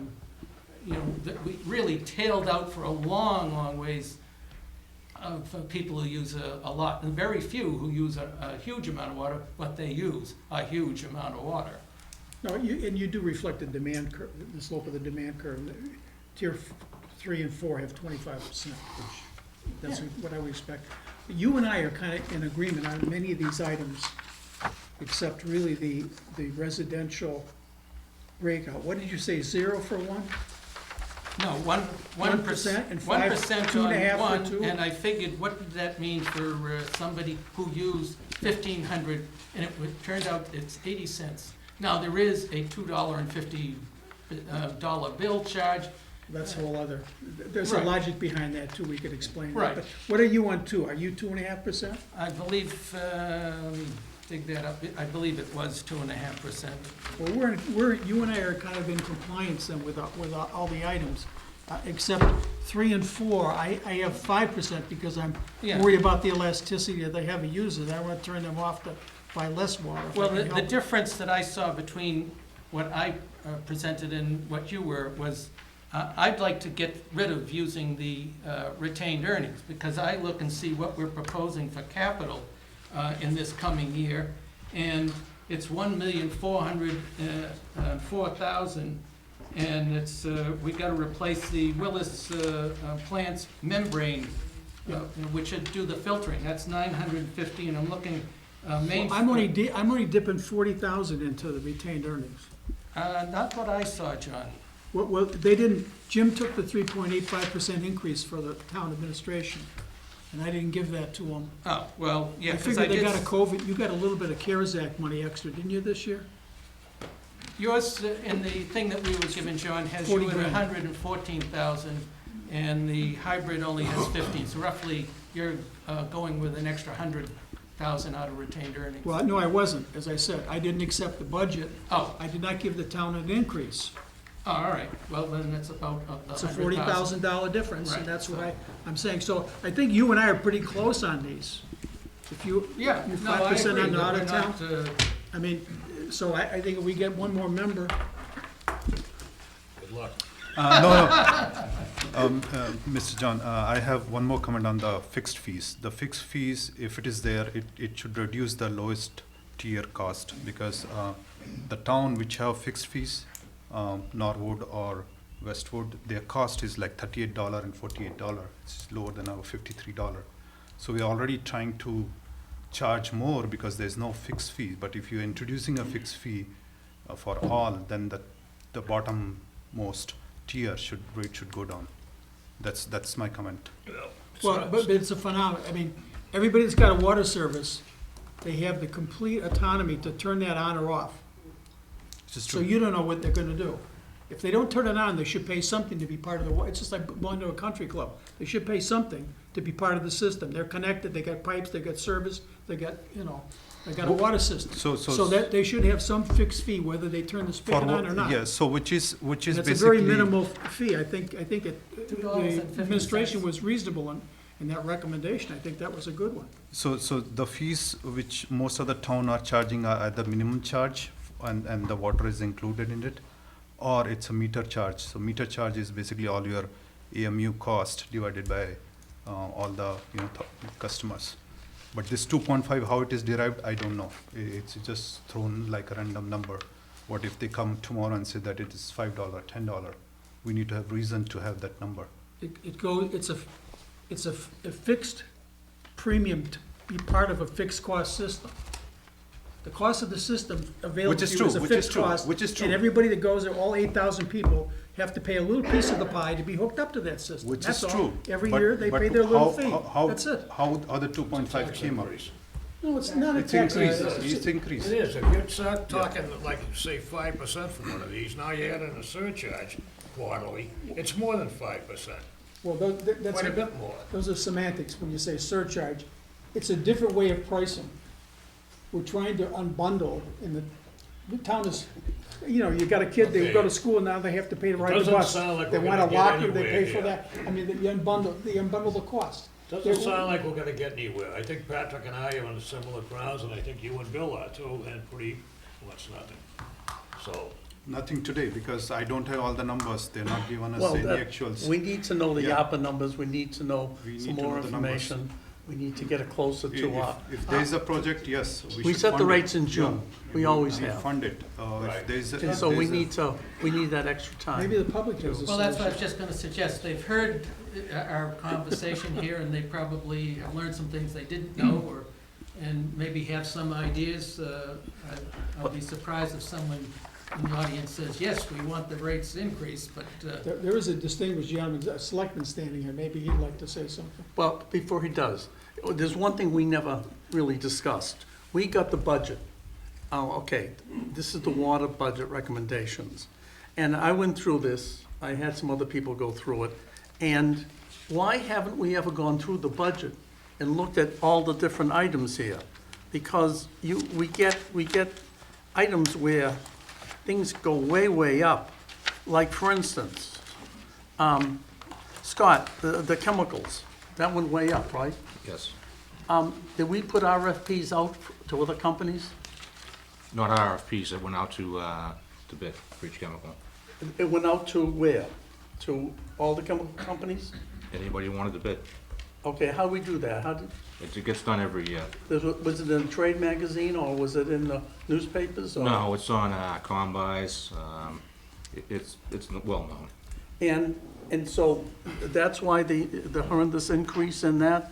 we really tailed out for a long, long ways of people who use a lot. And very few who use a huge amount of water, but they use a huge amount of water. No, and you do reflect the demand curve, the slope of the demand curve. Tier 3 and 4 have 25%, which that's what I would expect. You and I are kind of in agreement on many of these items, except really the residential breakout. What did you say, 0 for 1? No, 1% and 1% 2.5 on for one, 2? and I figured, what did that mean for somebody who used 1,500, and it turned out it's 80 cents. Now, there is a $2.50 bill charge. That's a whole other, there's a Right. logic behind that too, we could explain that. Right. But what are you on 2? Are you 2.5%? I believe, let me dig that up, I believe it was 2.5%. Well, you and I are kind of in compliance then with all the items, except 3 and 4, I have 5% because I'm Yeah. worried about the elasticity of the heavy users. I want to turn them off to buy less water. if I Well, can the help it. difference that I saw between what I presented and what you were was, I'd like to get rid of using the retained earnings, because I look and see what we're proposing for capital in this coming year, and it's $1,404,000, and it's, we gotta replace the Willis plant's membrane, which should do the filtering, that's 950, and I'm looking, main. Well, I'm only dipping 40,000 into the retained earnings. Not what I saw, John. Well, they didn't, Jim took the 3.85% increase for the town administration, and I didn't give that to them. Oh, well, yeah, I because I figured they did. got a COVID, you got a little bit of CARES Act money extra, didn't you, this year? Yours, in the thing that we were given, John, has you 40 at grand. 114,000, and the hybrid only has 15, so roughly you're going with an extra 100,000 out of retained earnings. Well, no, I wasn't, as I said, I didn't accept the budget. Oh, I did not give the town an increase. all right, well, then that's about It's a $100,000. $40,000 difference, Right, and that's what so- I'm saying. So I think you and I are pretty close on these. If you, Yeah, you're no, I 5% agree, on the but out we're of town. not, I mean, so I think if we get one more member, Good luck. Mr. John, I have one more comment on the fixed fees. The fixed fees, if it is there, it should reduce the lowest tier cost, because the town which have fixed fees, Norwood or Westwood, their cost is like $38 and $48. It's lower than our $53. So we're already trying to charge more because there's no fixed fee. But if you're introducing a fixed fee for all, then the bottom most tier rate should go down. That's my comment. well, but it's a phenomenon. I mean, everybody that's got a water service, they have the complete autonomy to turn that on or off. It's just So true. you don't know what they're gonna do. If they don't turn it on, they should pay something to be part of the, it's just like going to a country club. They should pay something to be part of the system. They're connected, they got pipes, they got service, they got, you know, they got a water system. So that they should have some fixed fee, whether they turn the spigot on or not. Yeah, so which is And basically. it's a very minimal fee. I think the $2.50. administration was reasonable in that recommendation. I think that was a good one. So the fees which most of the town are charging are at the minimum charge, and the water is included in it, or it's a meter charge. So meter charge is basically all your AMU cost divided by all the, you know, customers. But this 2.5, how it is derived, I don't know. It's just thrown like a random number. What if they come tomorrow and say that it is $5, $10? We need to have reason to have that number. It's a fixed premium to be part of a fixed cost system. The cost of the system available Which to is you true, is a which is fixed true, cost. which is true. And everybody that goes there, all 8,000 people, have to pay a little piece of the pie to be hooked up to that system. Which That's is all. true. Every But- year, they but pay their little how- fee. how- That's it. How other 2.5 came up? Increase. No, it's not a It's tax increased, increase. it's increased. It is, if you start talking like, say, 5% for one of these, now you're adding a surcharge quarterly, it's more than 5%, Well, that's, quite a bit more. those are semantics when you say surcharge. It's a different way of pricing. We're trying to unbundle, and the town is, you know, you got a kid, they go to school, now they have to pay to ride the Doesn't bus. sound like They we're want a gonna get locker, they anywhere pay for here. that. I mean, you unbundle the cost. Doesn't sound like we're gonna get anywhere. I think Patrick and I are on similar grounds, and I think you and Bill are too, and pretty much nothing. So, Nothing today, because I don't have all the numbers. They're not giving us Well, any that- actuals. we need to know the Yeah. ARPA numbers, we need to know We some need to more know the numbers. information. We need to get it closer to, If there is a project, yes, we we should set the fund it. rates in June. Yeah. We always We have. fund it. Right. If there is a. and if so we there's a- need that extra time. Maybe the public has a Well, that's what I was solution. just gonna suggest. They've heard our conversation here, and they probably have learned some things they didn't know, and maybe have some ideas. I'll be surprised if someone in the audience says, yes, we want the rates increased, but, There is a distinguished gentleman, a selectman standing here. Maybe he'd like to say something. Well, before he does, there's one thing we never really discussed. We got the budget. Oh, okay, this is the water budget recommendations. And I went through this, I had some other people go through it, and why haven't we ever gone through the budget and looked at all the different items here? Because we get items where things go way, way up. Like, for instance, Scott, the chemicals, that went way up, right? Yes. Did we put RFPs out to other companies? Not RFPs, it went out to bid for each chemical. It went out to where? To all the chemical companies? Anybody wanted to bid. Okay, how do we do that? How did, It gets done every year. was it in a trade magazine, or was it in the newspapers? or- No, it's on combis, it's well-known. And so that's why the horrendous increase in that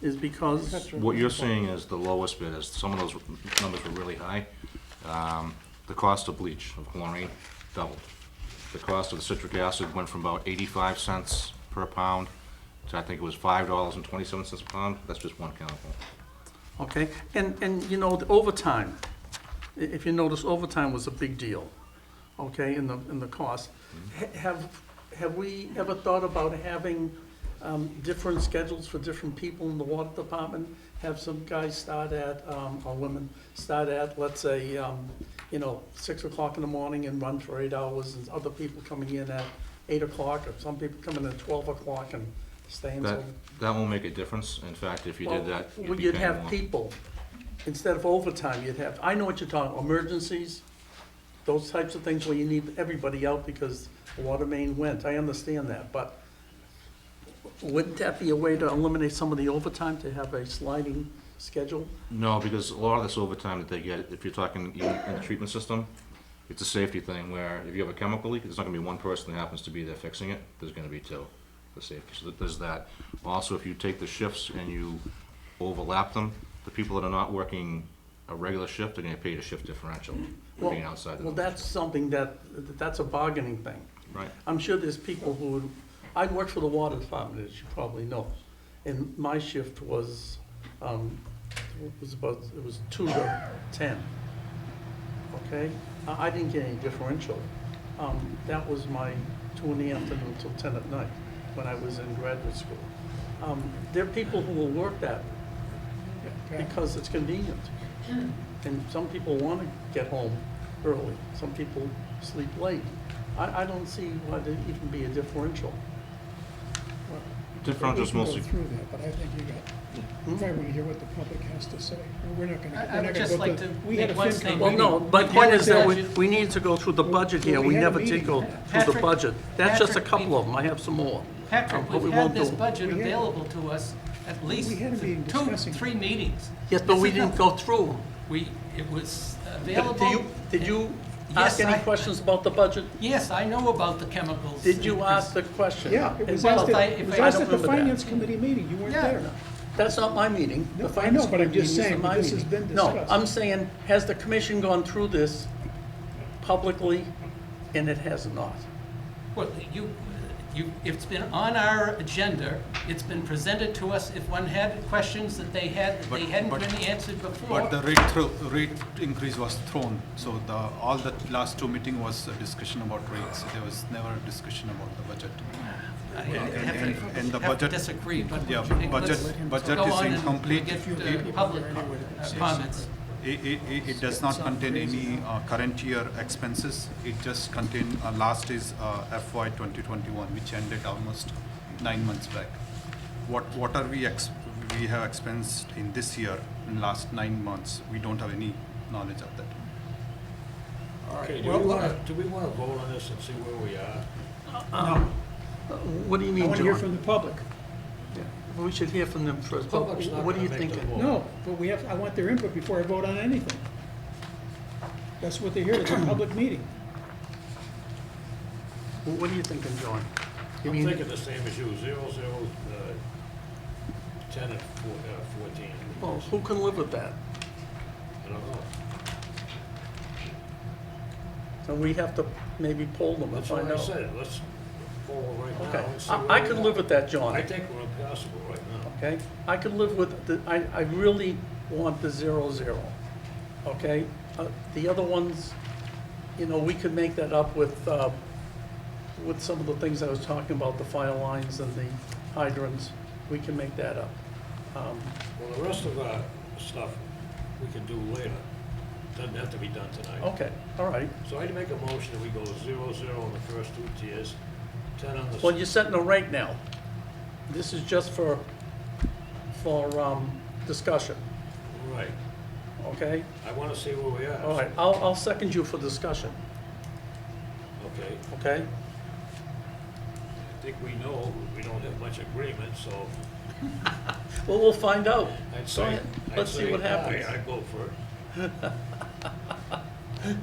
is because, What you're seeing is the lowest bid, is some of those numbers were really high. The cost of bleach, of chlorine, doubled. The cost of the citric acid went from about 85 cents per pound to, I think it was $5.27 a pound. That's just one chemical. okay, and you know, the overtime, if you notice, overtime was a big deal, okay, in the cost. Have we ever thought about having different schedules for different people in the water department? Have some guys start at, or women, start at, let's say, 6 o'clock in the morning and run for 8 hours, and other people coming in at 8 o'clock, or some people coming in at 12 o'clock and staying That, till. that won't make a difference. In fact, if you did that, Well, you'd be you'd paying have more. people, instead of overtime, you'd have, I know what you're talking, emergencies, those types of things where you need everybody out because the water main went, I understand that, but wouldn't that be a way to eliminate some of the overtime, to have a sliding schedule? No, because a lot of this overtime that they get, if you're talking even in the treatment system, it's a safety thing where if you have a chemical leak, there's not gonna be one person that happens to be there fixing it, there's gonna be two for safety, so there's that. Also, if you take the shifts and you overlap them, the people that are not working a regular shift are gonna pay a shift differential for being outside the. Well, that's something that's a bargaining thing. Right. I'm sure there's people who, I worked for the water department, as you probably know, and my shift was, it was 2 to 10, okay? I didn't get any differential, That was my 2 in the afternoon till 10 at night when I was in graduate school. There are people who will work that because it's convenient. And some people want to get home early. Some people sleep late. I don't see why there'd even be a differential. Differential's We can mostly, go through that, but I think you got, if I want to hear what the public has to say. We're not gonna. I we're not would gonna just go like through- to we had make a one FinCom statement. Well, meeting. no, my We point had is that a- we need to go through the budget here. We We had a never did meeting. go through the Patrick- budget. That's just a Patrick, couple we- of them. I have some more. Patrick, But we we've had won't this do- budget We had- available to us at least We had a meeting two, discussing it. 3 meetings. Yes, but This we is didn't not- go through them. It was Did available. did you Yes, ask any I- questions about the budget? Yes, I know about the chemicals. Did you increase. ask the question? Yeah, it was Well, asked if I- at, it if was I asked don't at the remember that. finance committee meeting, you weren't Yeah. there. That's not my meeting. The No, I finance know, but I'm committee just meeting saying, isn't my this has meeting. been No, discussed. I'm saying, has the commission gone through this publicly? And it has not. Well, it's been on our agenda, it's been presented to us. If one had questions that they hadn't But- been answered before. But the rate increase was thrown, so all the last 2 meeting was a discussion about rates. There was never a discussion about the budget. I have the to budget- disagree, but Yeah, let's budget go is on and incomplete. get public comments. It does not contain any current year expenses. It just contain, last is FY 2021, which ended almost 9 months back. What are we have expensed in this year, in last 9 months? We don't have any knowledge of that. Okay, well, do we wanna vote on this and see where we are? No, What do you I mean, want to hear John? from the public. We should hear from them first. But Public's not what are you gonna make the thinking? vote. No, but I want their input before I vote on anything. That's what they're here, it's a public meeting. What are you thinking, John? You I'm mean, thinking the same as you, 0, 0, 10 and 14. well, who can live with that? I don't know. And we have to maybe poll them and That's find what I out. said, let's poll right now Okay, and see I where I we could are. live with that, John. I think we're impassable right now. Okay? I could live with, I really want the 0, 0. Okay? The other ones, you know, we could make that up with some of the things I was talking about, the fire lines and the hydrants. We can make that up. Well, the rest of our stuff, we can do later. Doesn't have to be done tonight. Okay, all right. So I'd make a motion that we go 0, 0 on the first 2 tiers, 10 on the... Well, you're setting a rate now. This is just for discussion, Right. okay? I wanna see where we are. All right, I'll second you for discussion, Okay. okay? I think we know we don't have much agreement, so Well, we'll find out. I'd Go say... ahead. Let's see what happens. I'd go for it.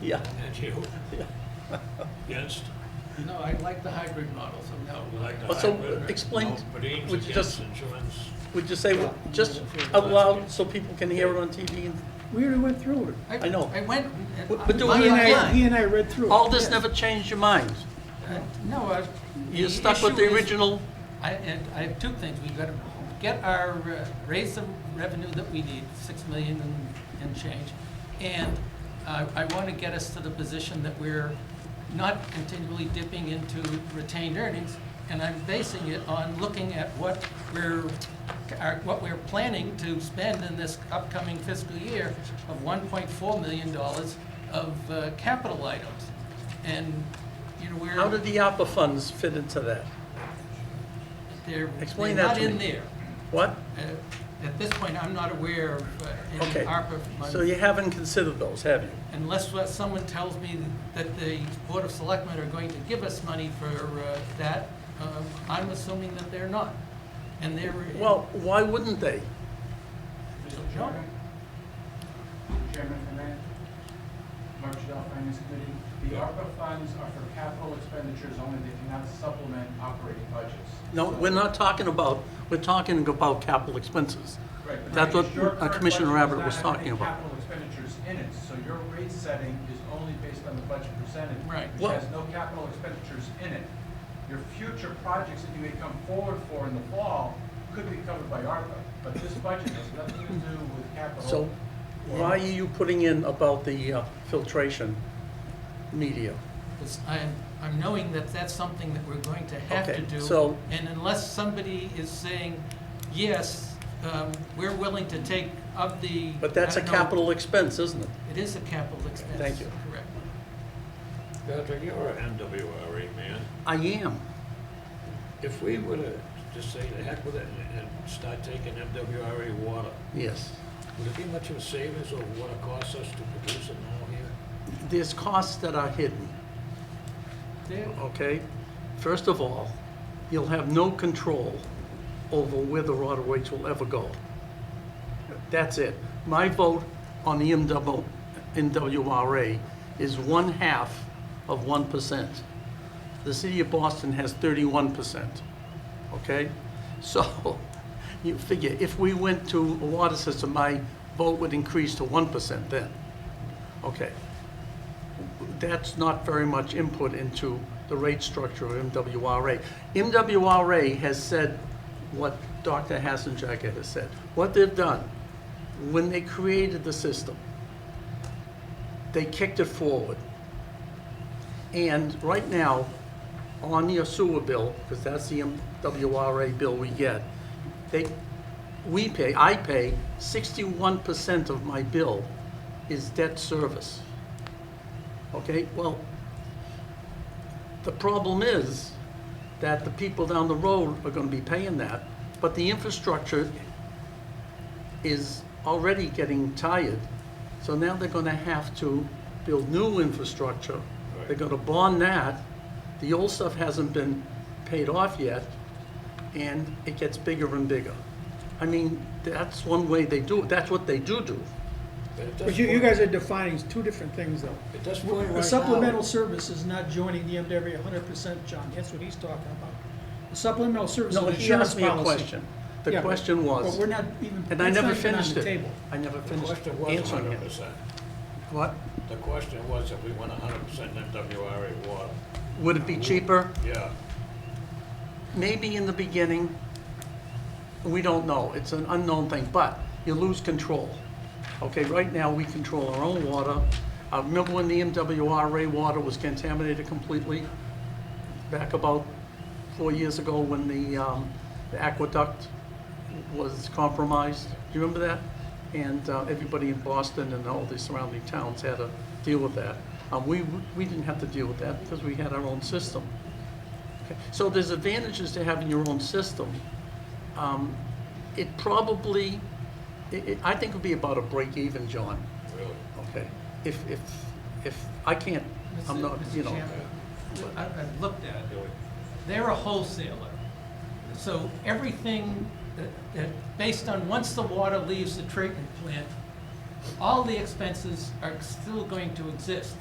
Yeah, And you? yeah. Against? No, I like the hybrid model, so no. We like the Well, so hybrid. explain, No, but Dean's would you against just, insurance. would you say, just out loud so people can hear it on TV? And We already went through it. I know. I went. But do line we- by He line. and I read through it. all this Yes. never changed your mind? No, You're stuck with the issue is- original? I have 2 things. We've got to get our, raise the revenue that we need, 6 million and change. And I want to get us to the position that we're not continually dipping into retained earnings. And I'm basing it on looking at what we're planning to spend in this upcoming fiscal year of $1.4 million of capital items. And, you know, we're. How did the ARPA funds fit into that? Explain They're that not to in me. there. What? At this point, I'm not aware of any Okay, ARPA so money, you haven't considered those, have you? unless someone tells me that the Board of Selectmen are going to give us money for that. I'm assuming that they're not. And they're. Well, why wouldn't they? Mr. Chairman? Chairman, if I may? Mark Shadell, Finance Committee. The ARPA funds are for capital expenditures only. They cannot supplement operating budgets. No, So- we're not talking about, we're talking about capital expenses. Right, but That's what your current Commissioner budget Abbott does was not have talking any about. capital expenditures in it, so your rate setting is only based on the budget percentage. Right. Which Well- has no capital expenditures in it. Your future projects that you may come forward for in the fall could be covered by ARPA, but this budget has nothing to do with capital. So why are you putting in about the filtration media? Because I'm knowing that that's something that we're going to have to Okay, do. so- And unless somebody is saying, yes, we're willing to take of the. But that's a I don't know, capital expense, isn't it? It is a capital expense. Thank you. Correct. Patrick, you're an MWRA man. I am. If we were to just say the heck with it and start taking MWRA water, Yes. would it be much of a savings over what it costs us to produce it now here? There's costs that are hidden, There, okay? First of all, you'll have no control over where the water rates will ever go. That's it. My vote on the MWRA is 1/2 of 1%. The city of Boston has 31%, okay? So, you figure, if we went to a water system, my vote would increase to 1% then. Okay. That's not very much input into the rate structure of MWRA. MWRA has said what Dr. Hassenjacker has said. What they've done, when they created the system, they kicked it forward. And right now, on your sewer bill, because that's the MWRA bill we get, I pay 61% of my bill is debt service. Okay, well, the problem is that the people down the road are gonna be paying that, but the infrastructure is already getting tired. So now they're gonna have to build new infrastructure. They're gonna bond that. The old stuff hasn't been paid off yet, and it gets bigger and bigger. I mean, that's one way they do it. That's what they do. But you guys are defining two different things, though. At this point right now. A supplemental service is not joining the MWRA 100%, John. That's what he's talking about. A supplemental service is No, an he insurance asked me a policy. question. The Yeah, question But was, we're not even, and I that's never not even on finished the it. table. I never The finished question was answering it. 100%. What? The question was if we went 100% MWRA water. Would it be cheaper? Yeah. Maybe in the beginning. We don't know. It's an unknown thing, but you lose control. Okay, right now, we control our own water. I remember when the MWRA water was contaminated completely, back about 4 years ago when the aqueduct was compromised. Do you remember that? And everybody in Boston and all the surrounding towns had to deal with that. We didn't have to deal with that because we had our own system. Okay. So there's advantages to having your own system. It probably, I think it would be about a break even, John. Really? Okay. If I can't, I'm not, Mr. you know. Chairman, I've looked at it. They're a wholesaler. So everything based on once the water leaves the treatment plant, all the expenses are still going to exist.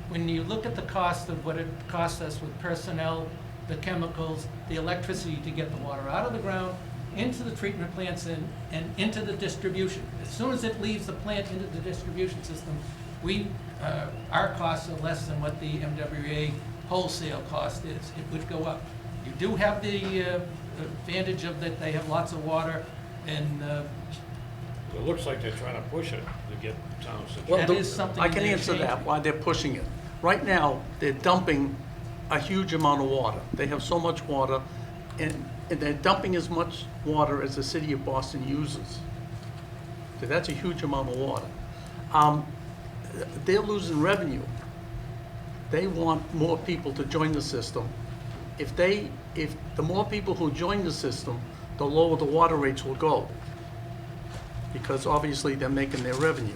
When you look at the cost of what it costs us with personnel, the chemicals, the electricity to get the water out of the ground, into the treatment plants and into the distribution. As soon as it leaves the plant into the distribution system, our costs are less than what the MWA wholesale cost is. It would go up. You do have the advantage of that they have lots of water and It looks like they're trying to push it to get towns to. Well, That the- is something I can they're answer that, changing. why they're pushing it. Right now, they're dumping a huge amount of water. They have so much water, and they're dumping as much water as the city of Boston uses. So that's a huge amount of water. They're losing revenue. They want more people to join the system. If the more people who join the system, the lower the water rates will go. Because obviously they're making their revenue.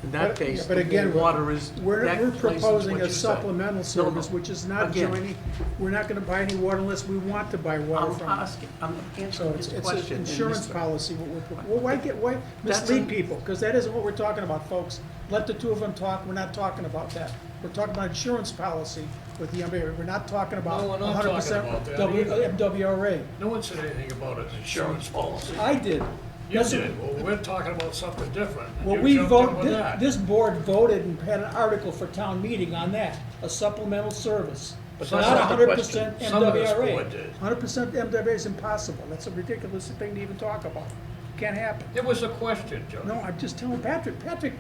In that But- case, but the again, more water is. We're that places proposing what a you said. supplemental service, no. which is not Again. joining, we're not gonna buy any water unless we want to buy water I'm from. asking, I'm So answering it's his an question. insurance and policy, what we're, why That's mislead an- people? Because that isn't what we're talking about, folks. Let the two of them talk, we're not talking about that. We're talking about insurance policy with the MWRA. We're not talking about No, we're not 100% talking about that either. MWRA. No one said anything about an insurance policy. I did. You That's- did. Well, we're talking about something different. Well, You we jumped in vote, with that. this board voted and had an article for town meeting on that, a supplemental service. But Not that's not the 100% question. Some of this MWRA. board did. 100% MWRA is impossible. That's a ridiculous thing to even talk about. Can't happen. It was a question, Joe. No, I'm just telling Patrick. Patrick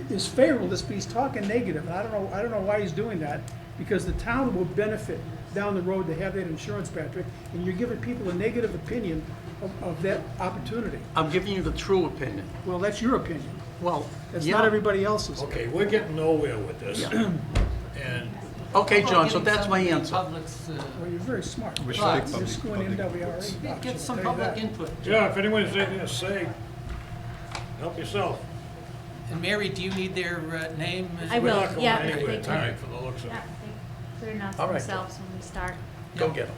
is favorable to this, but he's talking negative, and I don't know why he's doing that. because the town will benefit down the road to have that insurance, Patrick, and you're giving people a negative opinion of that opportunity. I'm giving you the true opinion. Well, that's your opinion. Well, That's yeah. not everybody else's. Okay, we're getting nowhere with this. And Okay, How about John, so getting that's my some of the answer. public's, Well, you're very smart. We should Well, take You're public, screwing public. NWRA. get some I'll tell you public that. input. yeah, if anyone's anything to say, help yourself. And Mary, do you need their name as I well? will. We're not going Yeah, anywhere they can. tonight from the looks of it. Yeah, they put it out All right. themselves when we start. Go get them.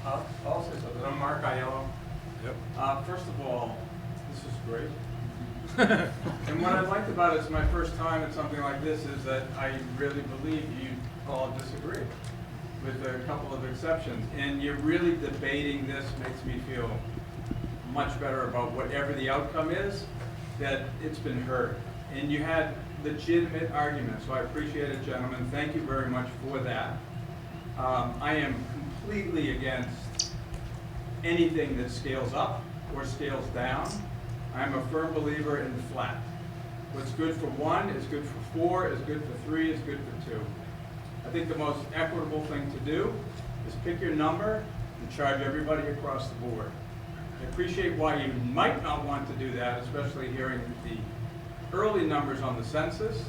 I'll say something. I'm Mark Aiello. Yep. First of all, this is great. And what I liked about it is my first time at something like this is that I really believe you all disagree, with a couple of exceptions. And you're really debating this makes me feel much better about whatever the outcome is, that it's been heard. And you had legitimate arguments, so I appreciate it, gentlemen. Thank you very much for that. I am completely against anything that scales up or scales down. I'm a firm believer in flat. What's good for one is good for four, is good for three, is good for two. I think the most equitable thing to do is pick your number and charge everybody across the board. I appreciate why you might not want to do that, especially hearing the early numbers on the census,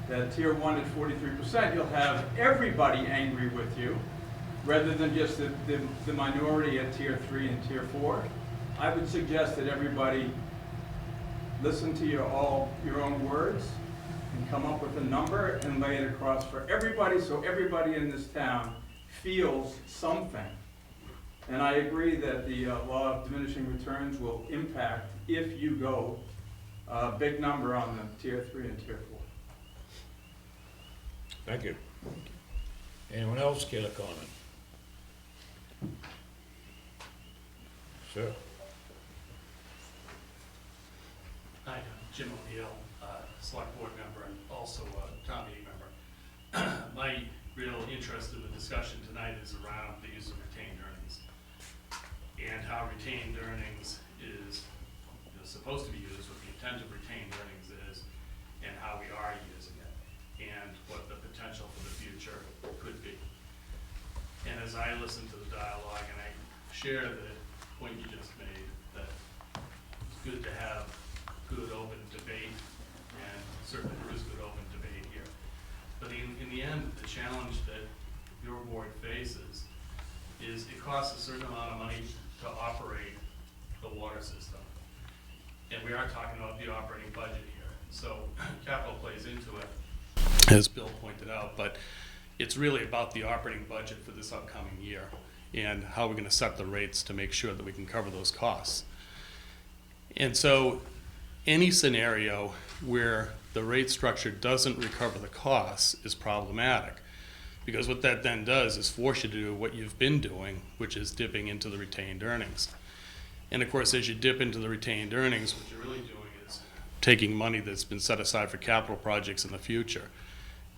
that tier 1 at 43%, you'll have everybody angry with you, rather than just the minority at tier 3 and tier 4. I would suggest that everybody listen to your own words and come up with a number and lay it across for everybody, so everybody in this town feels something. And I agree that the law of diminishing returns will impact if you go a big number on the tier 3 and tier 4. Thank you. Anyone else care to comment? Sir? Hi, I'm Jim O'Neill, select board member and also a town meeting member. My real interest in the discussion tonight is around the use of retained earnings and how retained earnings is supposed to be used, what the intent of retained earnings is, and how we are using it, and what the potential for the future could be. And as I listen to the dialogue, and I share the point you just made, that it's good to have good open debate, and certainly there is good open debate here. But in the end, the challenge that your board faces is it costs a certain amount of money to operate the water system. And we are talking about the operating budget here. So capital plays into it, as Bill pointed out, but it's really about the operating budget for this upcoming year and how we're going to set the rates to make sure that we can cover those costs. And so any scenario where the rate structure doesn't recover the costs is problematic, because what that then does is force you to do what you've been doing, which is dipping into the retained earnings. And of course, as you dip into the retained earnings, what you're really doing is taking money that's been set aside for capital projects in the future.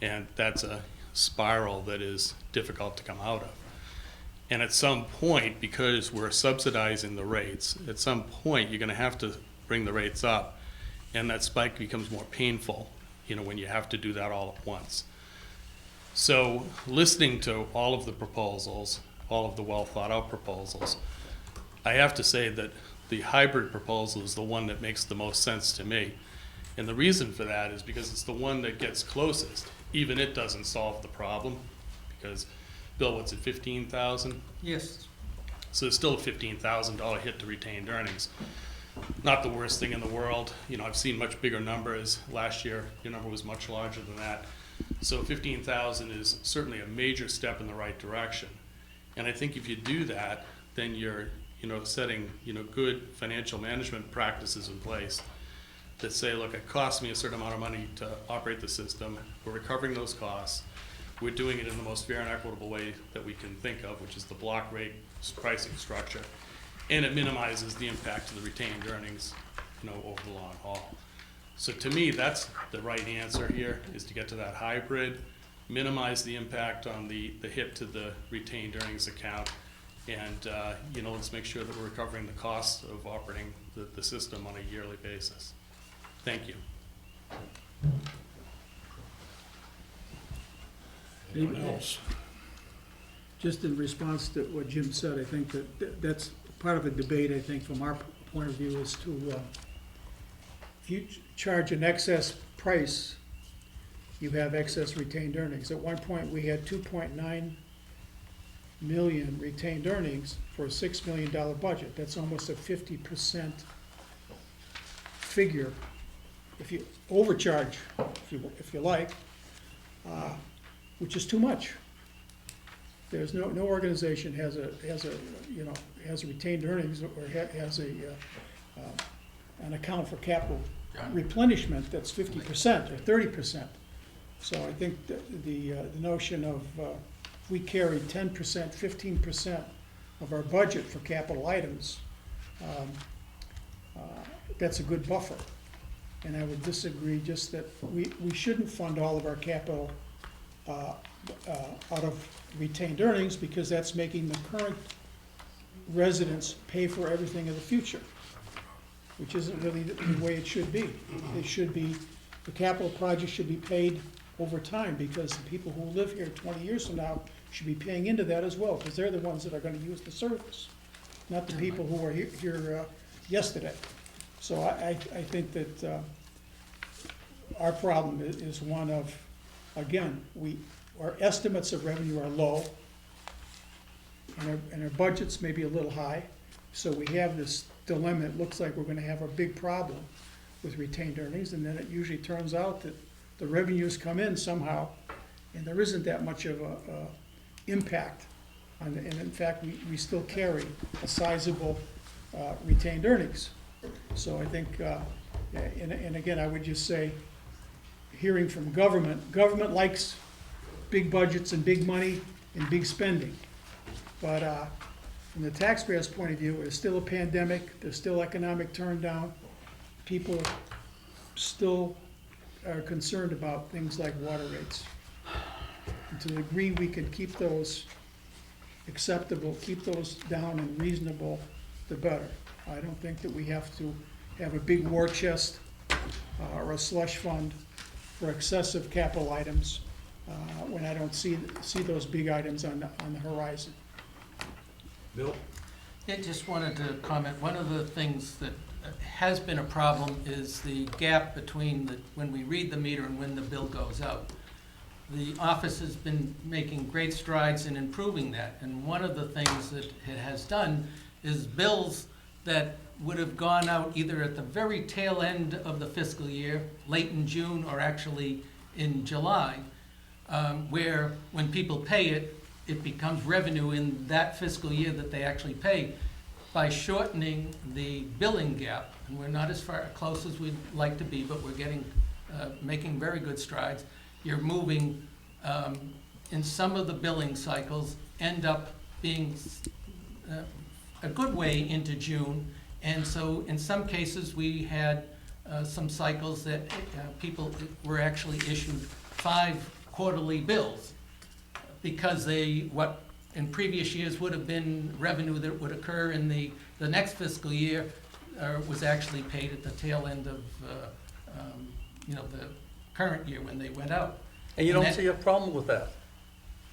And that's a spiral that is difficult to come out of. And at some point, because we're subsidizing the rates, at some point you're going to have to bring the rates up, and that spike becomes more painful, when you have to do that all at once. So listening to all of the proposals, all of the well thought out proposals, I have to say that the hybrid proposal is the one that makes the most sense to me. And the reason for that is because it's the one that gets closest. Even it doesn't solve the problem, because, Bill, what's it, 15,000? Yes. So it's still a $15,000 hit to retained earnings. Not the worst thing in the world. I've seen much bigger numbers. Last year, your number was much larger than that. So 15,000 is certainly a major step in the right direction. And I think if you do that, then you're setting good financial management practices in place that say, look, it costs me a certain amount of money to operate the system. We're recovering those costs. We're doing it in the most fair and equitable way that we can think of, which is the block rate pricing structure. And it minimizes the impact to the retained earnings, over the long haul. So to me, that's the right answer here, is to get to that hybrid, minimize the impact on the hit to the retained earnings account, and let's make sure that we're recovering the costs of operating the system on a yearly basis. Thank you. Anyone else? Just in response to what Jim said, I think that that's part of the debate, I think, from our point of view, is to, if you charge an excess price, you have excess retained earnings. At one point, we had 2.9 million retained earnings for a $6 million budget. That's almost a 50% figure. If you overcharge, if you like, which is too much. There's no organization has retained earnings or has an account for capital replenishment that's 50% or 30%. So I think the notion of if we carry 10%, 15% of our budget for capital items, that's a good buffer. And I would disagree just that we shouldn't fund all of our capital out of retained earnings, because that's making the current residents pay for everything in the future, which isn't really the way it should be. It should be, the capital project should be paid over time, because the people who live here 20 years from now should be paying into that as well, because they're the ones that are going to use the service, not the people who were here yesterday. So I think that our problem is one of, again, our estimates of revenue are low, and our budgets may be a little high, so we have this dilemma. It looks like we're going to have a big problem with retained earnings, and then it usually turns out that the revenues come in somehow, and there isn't that much of a impact on and in fact, we still carry a sizable retained earnings. So I think, and again, I would just say, hearing from government likes big budgets and big money and big spending. But from the taxpayer's point of view, there's still a pandemic, there's still economic turndown. People still are concerned about things like water rates. And to the degree we can keep those acceptable, keep those down and reasonable, the better. I don't think that we have to have a big war chest or a slush fund for excessive capital items when I don't see those big items on the horizon. Bill? I just wanted to comment, one of the things that has been a problem is the gap between when we read the meter and when the bill goes out. The office has been making great strides in improving that, and one of the things that it has done is bills that would have gone out either at the very tail end of the fiscal year, late in June, or actually in July, where when people pay it, it becomes revenue in that fiscal year that they actually pay. By shortening the billing gap, and we're not as close as we'd like to be, but we're making very good strides. You're moving, in some of the billing cycles, end up being a good way into June. And so in some cases, we had some cycles that people were actually issued 5 quarterly bills, because what in previous years would have been revenue that would occur in the next fiscal year was actually paid at the tail end of the current year when they went out. And you don't see a problem with that?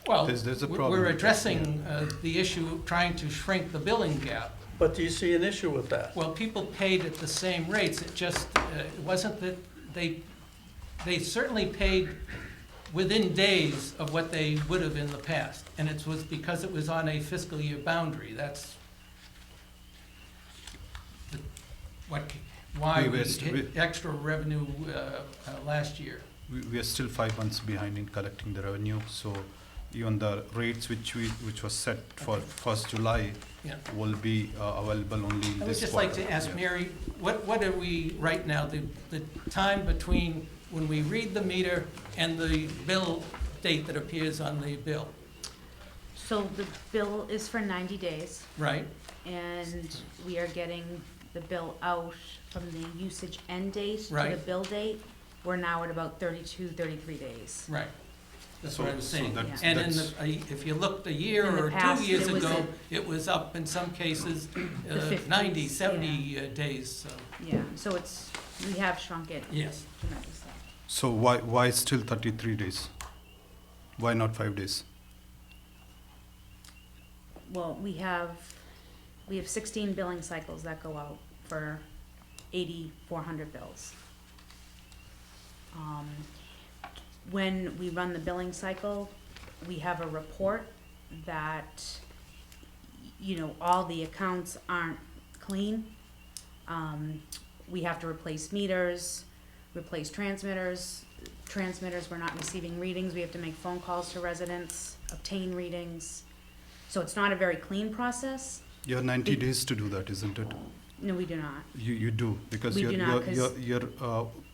Well, There's a problem we're with that, addressing the issue of trying to shrink the billing gap. But do you see an issue with that? Well, people paid at the same rates. It just, it wasn't that they certainly paid within days of what they would have in the past. And it was because it was on a fiscal year boundary. That's why we hit extra revenue last year. We are still 5 months behind in collecting the revenue, so even the rates which was set for 1st July Yeah. will be available only in this quarter. I would just like to ask Yeah. Mary, what are we right now, the time between when we read the meter and the bill date that appears on the bill, So the bill is for 90 days, right? and we are getting the bill out from the usage end date to the Right. bill date. We're now at about 32, 33 days. Right. That's So- what I was so saying. that's- And that's- if you looked a year In the or past, 2 years it was ago, it was up in some cases 50s, 90, 70 days, so, Yeah, so we have shrunk it yes. tremendously. So why still 33 days? Why not 5 days? Well, we have 16 billing cycles that go out for 8,400 bills. When we run the billing cycle, we have a report that, you know, all the accounts aren't clean. We have to replace meters, replace transmitters. Transmitters, we're not receiving readings. We have to make phone calls to residents, obtain readings. So it's not a very clean process. You have 90 days to do that, isn't it? No, we do not. You do, because We do not, 'cause- your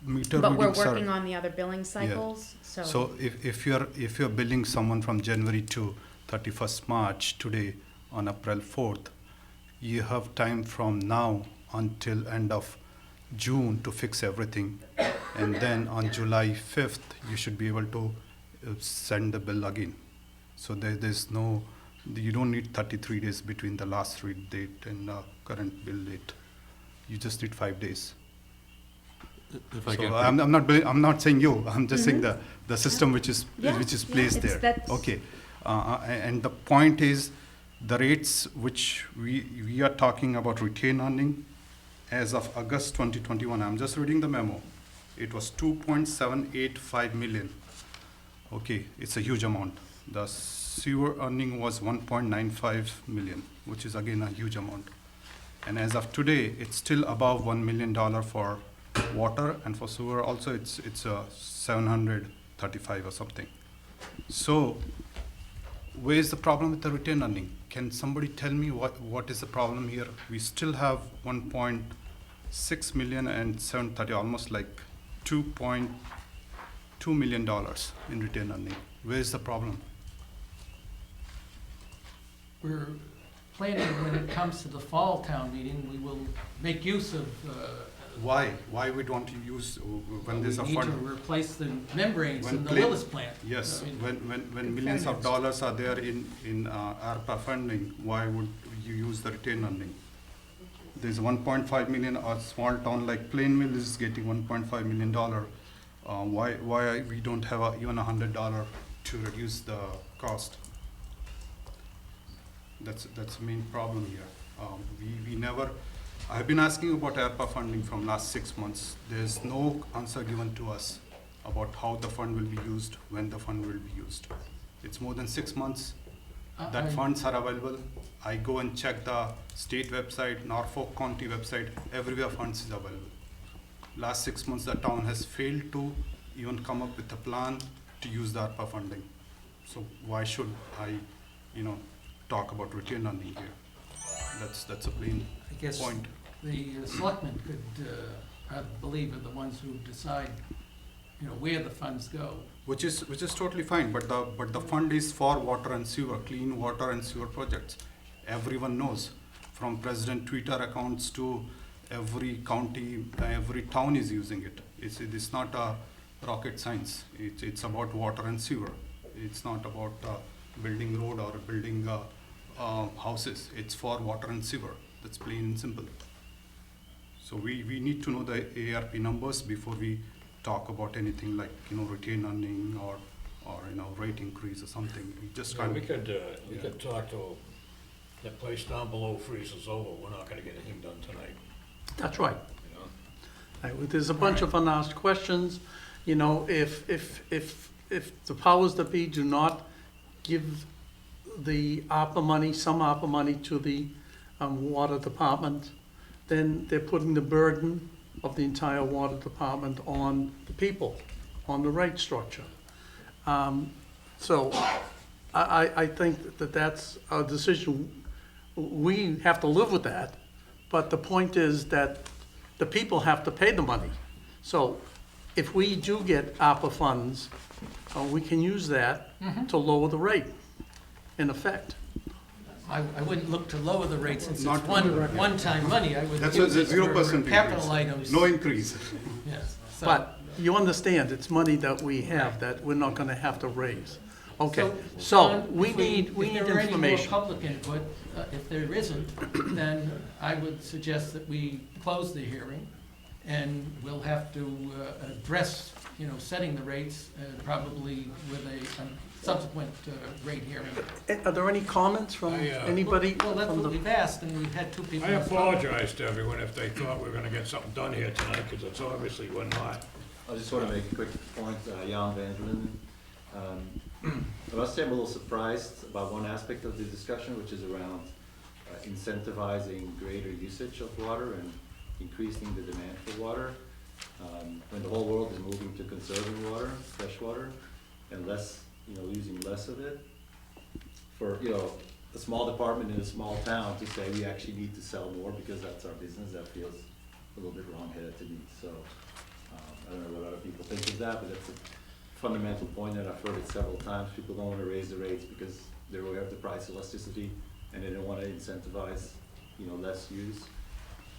meter But we're readings are. working on the other billing cycles, so. So if you're billing someone from January to 31st March today on April 4th, you have time from now until end of June to fix everything. And then on July 5th, you should be able to send the bill again. So there's no, you don't need 33 days between the last read date and current bill date. You just need 5 days. If I So can, I'm not saying you, I'm just saying the system which is Yeah, placed it's- there. that's- Okay, and the point is, the rates which we are talking about retain earning, as of August 2021, I'm just reading the memo, it was 2.785 million. Okay, it's a huge amount. The sewer earning was 1.95 million, which is again a huge amount. And as of today, it's still above $1 million for water, and for sewer also it's 735 or something. So where is the problem with the retain earning? Can somebody tell me what is the problem here? We still have 1.6 million and 730, almost like $2.2 million in retain earning. Where is the problem? We're planning, when it comes to the fall town meeting, we will make use of, Why we don't use when there's a we need to fund? replace the membranes When in the pla- Willis plant. Yes, I mean, when millions of dollars are there in ARPA funding, why would you use the retain earning? There's 1.5 million, a small town like Plainville is getting $1.5 million. Why we don't have even $100 to reduce the cost? That's the main problem here. We never, I've been asking about ARPA funding from last 6 months. There's no answer given to us about how the fund will be used, when the fund will be used. It's more than 6 months that I- funds are available. I go and check the state website, Norfolk County website, everywhere funds is available. Last 6 months, the town has failed to even come up with a plan to use the ARPA funding. So why should I, talk about retain earning here? That's a plain I guess point. the selectmen could, I believe, are the ones who decide, where the funds go. Which is totally fine, but the fund is for water and sewer, clean water and sewer projects. Everyone knows, from president Twitter accounts to every county, every town is using it. It's not a rocket science. It's about water and sewer. It's not about building road or building houses. It's for water and sewer. That's plain and simple. So we need to know the ARP numbers before we talk about anything like, retain earning or rate increase or something. We just Yeah, can't. we could talk to, that place down below freezes over, we're not gonna get anything done tonight, That's right. you know? There's a bunch of unasked questions. If the powers that be do not give the ARPA money, some ARPA money to the water department, then they're putting the burden of the entire water department on the people, on the rate structure. So I think that that's a decision. We have to live with that, but the point is that the people have to pay the money. So if we do get ARPA funds, we can use that to lower the rate, in effect. I wouldn't look to lower the rate since it's Not- one-time money. I would That's use a it for 0% capital increase. items. No increase. Yes. So- But you understand, it's money that we have that we're not gonna have to raise. Okay, So, so John, we if need if there are any more information. public input, if there isn't, then I would suggest that we close the hearing, and we'll have to address, setting the rates, probably with subsequent rate hearing. Are there any comments from anybody? Well, that's from what the- we've asked, and we've had two people. I apologize to everyone if they thought we were gonna get something done here tonight, because it's obviously we're not. I just want to make a quick point, Jan Vanderlinden. I must say I'm a little surprised about one aspect of the discussion, which is around incentivizing greater usage of water and increasing the demand for water. When the whole world is moving to conserving water, fresh water, and less, using less of it. For, a small department in a small town to say we actually need to sell more because that's our business, that feels a little bit wrong-headed to me. So, I don't know what other people think of that, but that's a fundamental point that I've heard it several times. People don't want to raise the rates because they're aware of the price of elasticity and they don't want to incentivize, less use.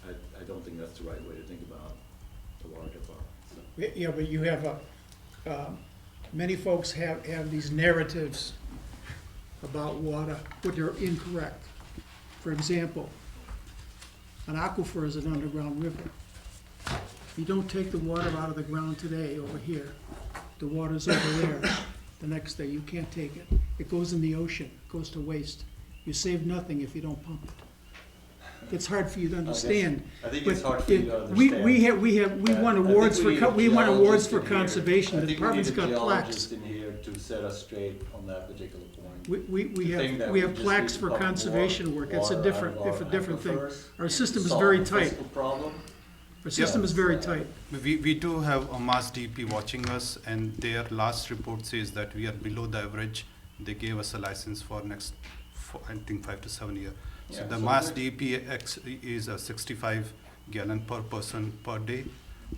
I don't think that's the right way to think about the water department. So. Yeah, but you have many folks have these narratives about water, but they're incorrect. For example, an aquifer is an underground river. You don't take the water out of the ground today over here. The water's over there. The next day, you can't take it. It goes in the ocean, it goes to waste. You save nothing if you don't pump it. It's hard for you to understand. I think But it's hard for you to understand. We won awards for, we won awards for conservation. The department's got plaques. in here to set us straight on that particular point. We Think that we we have just plaques need to for pump more conservation work. It's a water different, out of it's a our different thing. aquifers Our system is solve very the tight. fiscal problem. Our system is very tight. We do have a Mass DP watching us, and their last report says that we are below the average. They gave us a license for next, I think 5 to 7 years. So Yeah, the so Mass we're- DP is a 65 gallon per person per day.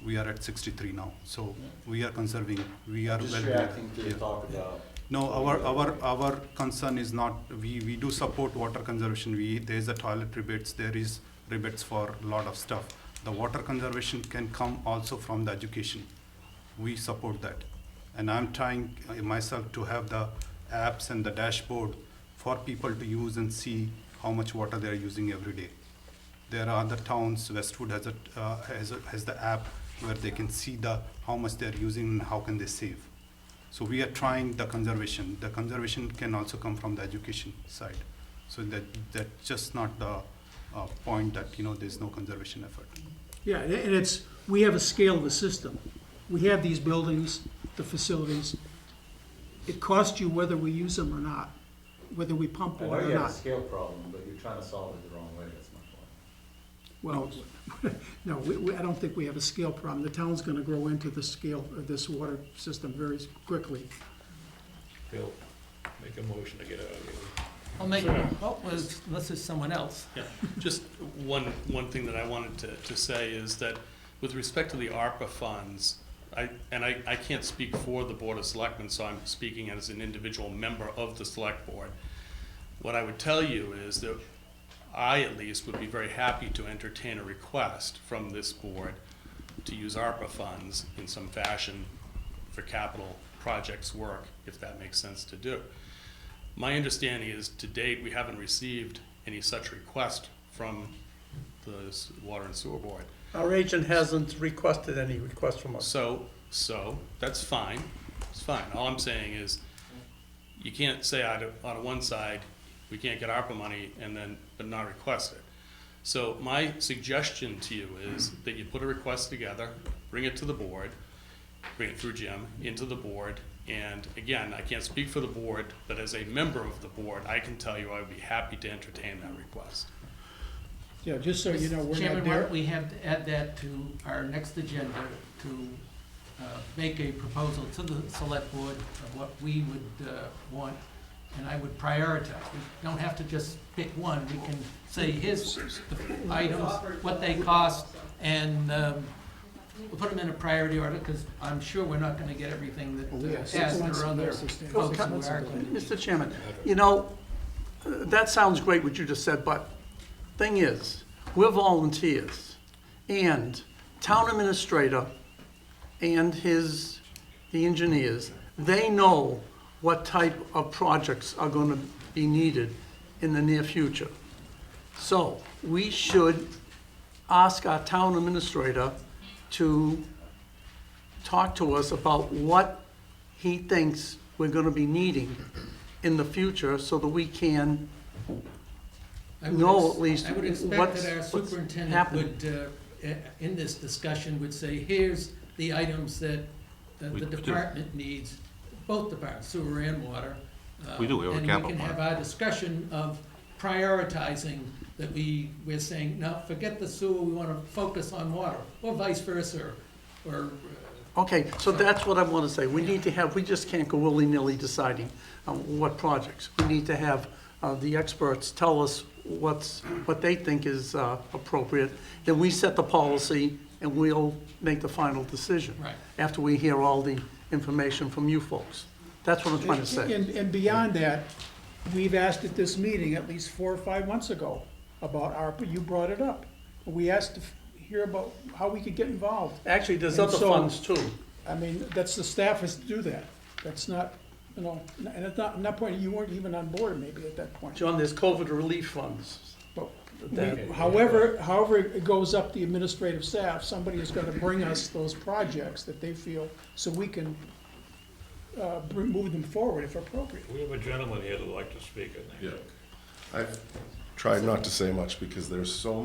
We are at 63 now, so we are conserving, we are Just well. reacting to the Yeah. talk about. No, our concern is not, we do support water conservation. There is a toilet rebates, there is rebates for a lot of stuff. The water conservation can come also from the education. We support that. And I'm trying myself to have the apps and the dashboard for people to use and see how much water they are using every day. There are other towns, Westwood has the app where they can see how much they are using and how can they save. So we are trying the conservation. The conservation can also come from the education side. So that's just not the point that, there's no conservation effort. Yeah, and we have a scale of the system. We have these buildings, the facilities. It costs you whether we use them or not, whether we pump I it know or you have a not. scale problem, but you're trying to solve it the wrong way, that's my point. Well, no, I don't think we have a scale problem. The town's gonna grow into the scale of this water system very quickly. Bill, make a motion to get out of here. I'll make, unless there's someone else. Yeah, just one thing that I wanted to say is that with respect to the ARPA funds, I can't speak for the Board of Selectmen, so I'm speaking as an individual member of the Select Board. What I would tell you is that I, at least, would be very happy to entertain a request from this board to use ARPA funds in some fashion for capital projects work, if that makes sense to do. My understanding is, to date, we haven't received any such request from the Water and Sewer Board. Our agent hasn't requested any request from us. So that's fine, it's fine. All I'm saying is, you can't say out of one side, we can't get ARPA money but not request it. So my suggestion to you is that you put a request together, bring it to the board, bring it through Jim, into the board, and again, I can't speak for the board, but as a member of the board, I can tell you I would be happy to entertain that request. Yeah, just so you know, we're Chairman, not why there. don't we have to add that to our next agenda to make a proposal to the select board of what we would want, and I would prioritize. We don't have to just pick one, we can say here's the items, what they cost, and we'll put them in a priority order, because I'm sure we're not gonna get everything that asked or other folks who are going to. Mr. Chairman, that sounds great what you just said, but thing is, we're volunteers, and town administrator and the engineers, they know what type of projects are gonna be needed in the near future. So, we should ask our town administrator to talk to us about what he thinks we're gonna be needing in the future so that we can I would know ex- at least I would expect what's that our superintendent happening. would, in this discussion, would say, here's the items that We the do. department needs, both departments, sewer and water. We do, we have a capital And we can plan. have our discussion of prioritizing, that we're saying, no, forget the sewer, we wanna focus on water, or vice versa, or, Okay, so that's what I want to say. We need to have, we just can't go willy-nilly deciding what projects. We need to have the experts tell us what they think is appropriate. Then we set the policy and we'll make the final decision. Right. After we hear all the information from you folks. That's what I'm trying to say. And beyond that, we've asked at this meeting at least 4 or 5 months ago about ARPA, you brought it up. We asked to hear about how we could get involved. Actually, there's And other so- funds too. I mean, that's the staff has to do that. That's not, you know, and it's not, I'm not pointing, you weren't even on board maybe at that point. John, there's COVID relief funds. But that- however it goes up the administrative staff, somebody is gonna bring us those projects that they feel, so we can move them forward if appropriate. We have a gentleman here that'd like to speak, I think. Yeah. I've tried not to say much because there's so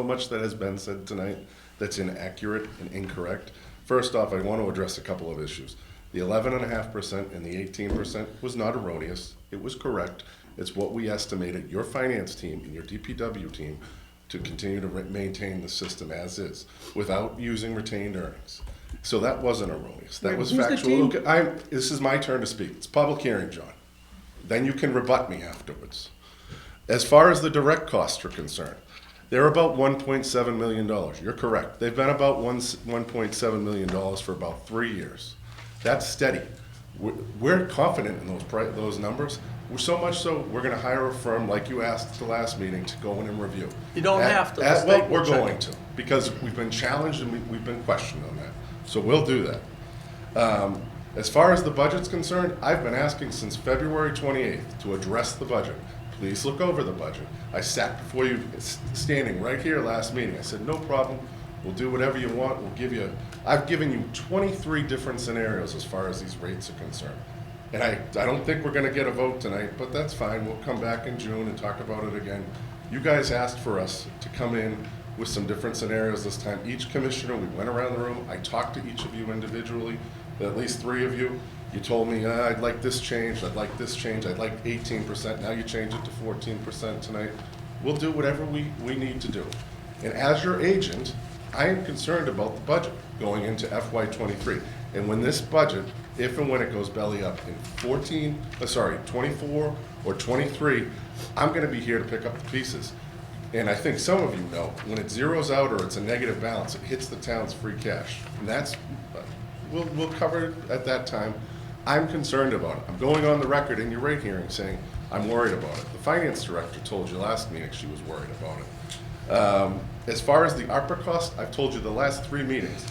much that has been said tonight that's inaccurate and incorrect. First off, I want to address a couple of issues. The 11.5% and the 18% was not erroneous. It was correct. It's what we estimated your finance team and your DPW team to continue to maintain the system as is without using retained earnings. So that wasn't erroneous. That Wait, was who's the factual. team? This is my turn to speak. It's public hearing, John. Then you can rebut me afterwards. As far as the direct costs are concerned, they're about $1.7 million. You're correct. They've been about $1.7 million for about 3 years. That's steady. We're confident in those numbers. We're so much so, we're gonna hire a firm, like you asked at the last meeting, to go in and review. You don't have to. The Well, state will we're check going it. to, because we've been challenged and we've been questioned on that. So we'll do that. As far as the budget's concerned, I've been asking since February 28th to address the budget. Please look over the budget. I sat before you, standing right here last meeting. I said, no problem. We'll do whatever you want. We'll give you, I've given you 23 different scenarios as far as these rates are concerned. And I don't think we're gonna get a vote tonight, but that's fine. We'll come back in June and talk about it again. You guys asked for us to come in with some different scenarios this time. Each commissioner, we went around the room. I talked to each of you individually, at least 3 of you. You told me, I'd like this changed, I'd like this changed, I'd like 18%, now you change it to 14% tonight. We'll do whatever we need to do. And as your agent, I am concerned about the budget going into FY '23. And when this budget, if and when it goes belly up in 24 or 23, I'm gonna be here to pick up the pieces. And I think some of you know, when it zeroes out or it's a negative balance, it hits the town's free cash. And that's, we'll cover it at that time. I'm concerned about it. I'm going on the record in your rate hearing saying I'm worried about it. The finance director told you last meeting she was worried about it. As far as the ARPA cost, I've told you the last 3 meetings,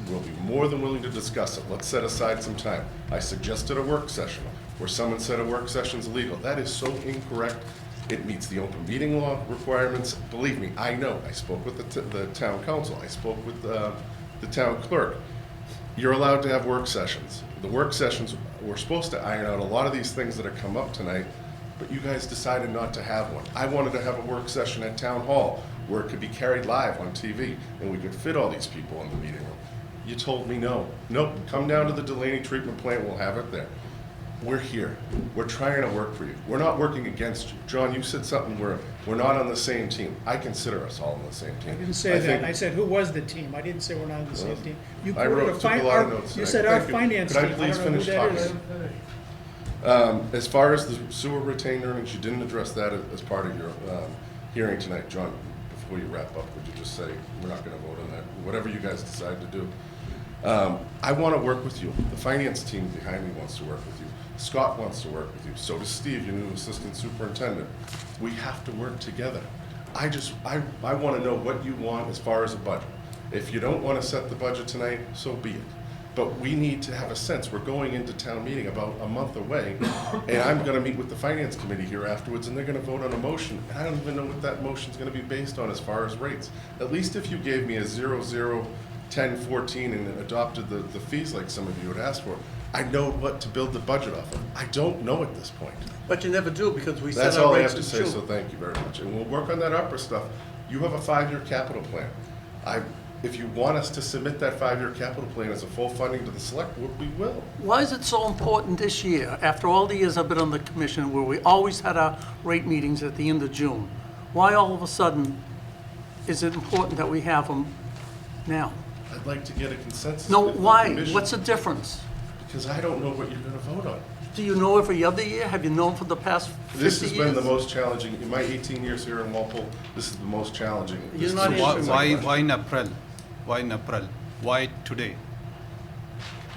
we'll be more than willing to discuss it. Let's set aside some time. I suggested a work session where someone said a work session's illegal. That is so incorrect. It meets the open meeting law requirements. Believe me, I know. I spoke with the town council. I spoke with the town clerk. You're allowed to have work sessions. The work sessions, we're supposed to iron out a lot of these things that have come up tonight, but you guys decided not to have one. I wanted to have a work session at town hall where it could be carried live on TV and we could fit all these people in the meeting room. You told me no. Nope, come down to the Delaney treatment plant, we'll have it there. We're here. We're trying to work for you. We're not working against you. John, you said something where we're not on the same team. I consider us all on the same team. I didn't say that. think- I said, who was the team? I didn't say we're not on the same team. You I quoted took a lot of notes You tonight. said our Thank you. finance team. Could I please don't know who finish that talking? is. As far as the sewer retained earnings, you didn't address that as part of your hearing tonight. John, before you wrap up, would you just say, we're not gonna vote on that, whatever you guys decide to do. I wanna work with you. The finance team behind me wants to work with you. Scott wants to work with you. So does Steve, your new assistant superintendent. We have to work together. I wanna know what you want as far as a budget. If you don't wanna set the budget tonight, so be it. But we need to have a sense. We're going into town meeting about a month away, and I'm gonna meet with the finance committee here afterwards, and they're gonna vote on a motion. And I don't even know what that motion's gonna be based on as far as rates. At least if you gave me a 0, 0, 10, 14, and adopted the fees like some of you had asked for, I know what to build the budget off of. I don't know at this point. But you never do, because we set That's our all I rates have in to say, June. so thank you very much. And we'll work on that ARPA stuff. You have a 5-year capital plan. If you want us to submit that 5-year capital plan as a full funding to the select board, we will. Why is it so important this year, after all the years I've been on the commission, where we always had our rate meetings at the end of June? Why all of a sudden is it important that we have them now? I'd like to get a consensus. No, with the why? commission, What's the difference? Because I don't know what you're gonna vote on. Do you know every other year? Have you known for the past 50 years? This has been the most challenging, in my 18 years here in Walpole, this is the most challenging. You're not This is- answering my question. Why in April? Why in April? Why today?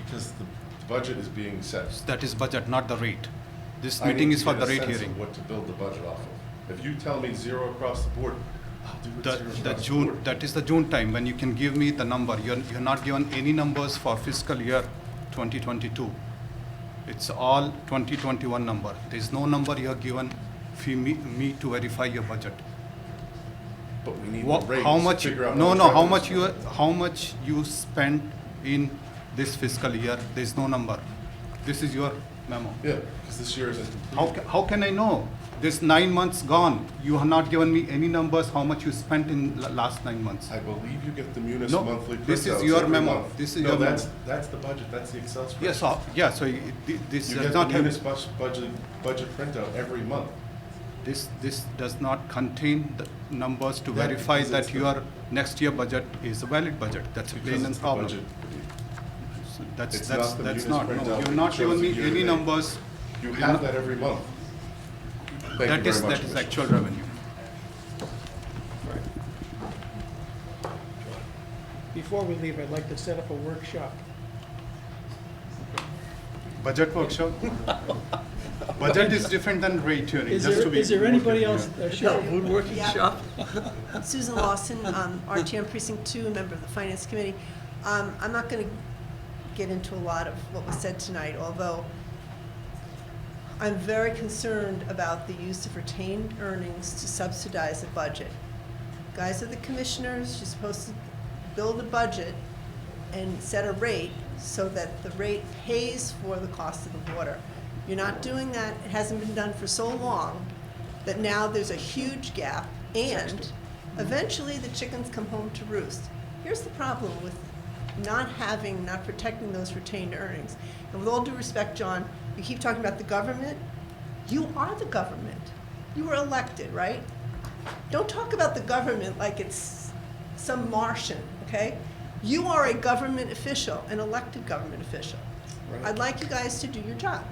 Because the budget is being set. That is budget, not the rate. This I meeting need is to for get the a rate sense of hearing. what to build the budget off of. If you tell me 0 across the board, I'll do it 0 The across the June, board. that is the June time when you can give me the number. You're not given any numbers for fiscal year 2022. It's all 2021 number. There's no number you have given for me to verify your budget. But we need What, the rates how to much? figure out No, how no. much How revenue's much coming. how much you spent in this fiscal year? There's no number. This is your memo. Yeah, because this year isn't complete. How can I know? This 9 months gone. You have not given me any numbers. How much you spent in last 9 months? I believe you get the Munis No, monthly this is printouts your every memo. month. This is No, your memo. that's the budget, that's the Excel spreadsheet. Yes. Yeah. So this You does get the not have. Munis budget printout every month. This does not contain the numbers to That- verify because it's that the- your next year budget is a valid budget. That's a Because plain and it's the problem. budget. So That's It's not the that's Munis not. printout No, that you've not shows given the me any year-to-date. numbers. You have that every month. Thank you That very is much, that is Commissioner. actual revenue. Before we leave, I'd like to set up a workshop. Budget workshop. Budget is different than rate hearing. Is just to be there more anybody clear. else? Woodworking Yeah. shop? Susan Lawson, RTM Precinct 2, a member of the Finance Committee. I'm not going to get into a lot of what was said tonight, although I'm very concerned about the use of retained earnings to subsidize a budget. Guys are the commissioners, you're supposed to build a budget and set a rate so that the rate pays for the cost of the water. You're not doing that, it hasn't been done for so long that now there's a huge gap, and eventually the chickens come home to roost. Here's the problem with not protecting those retained earnings. And with all due respect, John, you keep talking about the government. You are the government. You were elected, right? Don't talk about the government like it's some Martian, okay? You are a government official, an elected government official. I'd like you guys to do your job.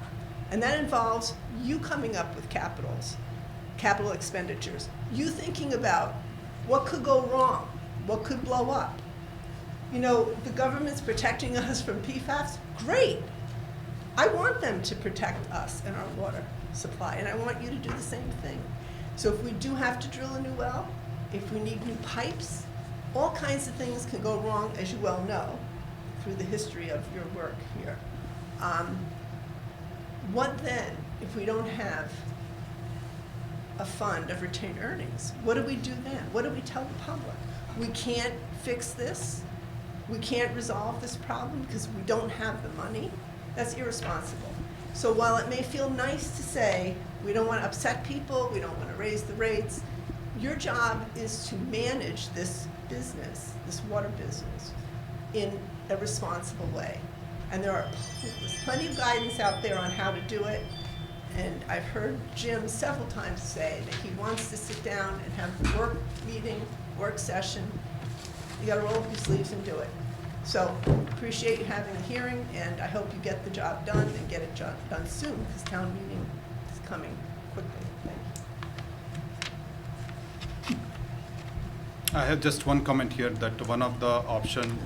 And that involves you coming up with capital expenditures. You thinking about what could go wrong, what could blow up. You know, the government's protecting us from PFAS, great. I want them to protect us and our water supply, and I want you to do the same thing. So if we do have to drill a new well, if we need new pipes, all kinds of things can go wrong, as you well know, through the history of your work here. What then if we don't have a fund of retained earnings? What do we do then? What do we tell the public? We can't fix this? We can't resolve this problem because we don't have the money? That's irresponsible. So while it may feel nice to say, we don't want to upset people, we don't want to raise the rates, your job is to manage this business, this water business, in a responsible way. And there's plenty of guidance out there on how to do it. And I've heard Jim several times say that he wants to sit down and have a work meeting, work session. You gotta roll up your sleeves and do it. So appreciate you having a hearing, and I hope you get the job done and get it done soon, because town meeting is coming quickly. Thank you. I have just one comment here, that one of the option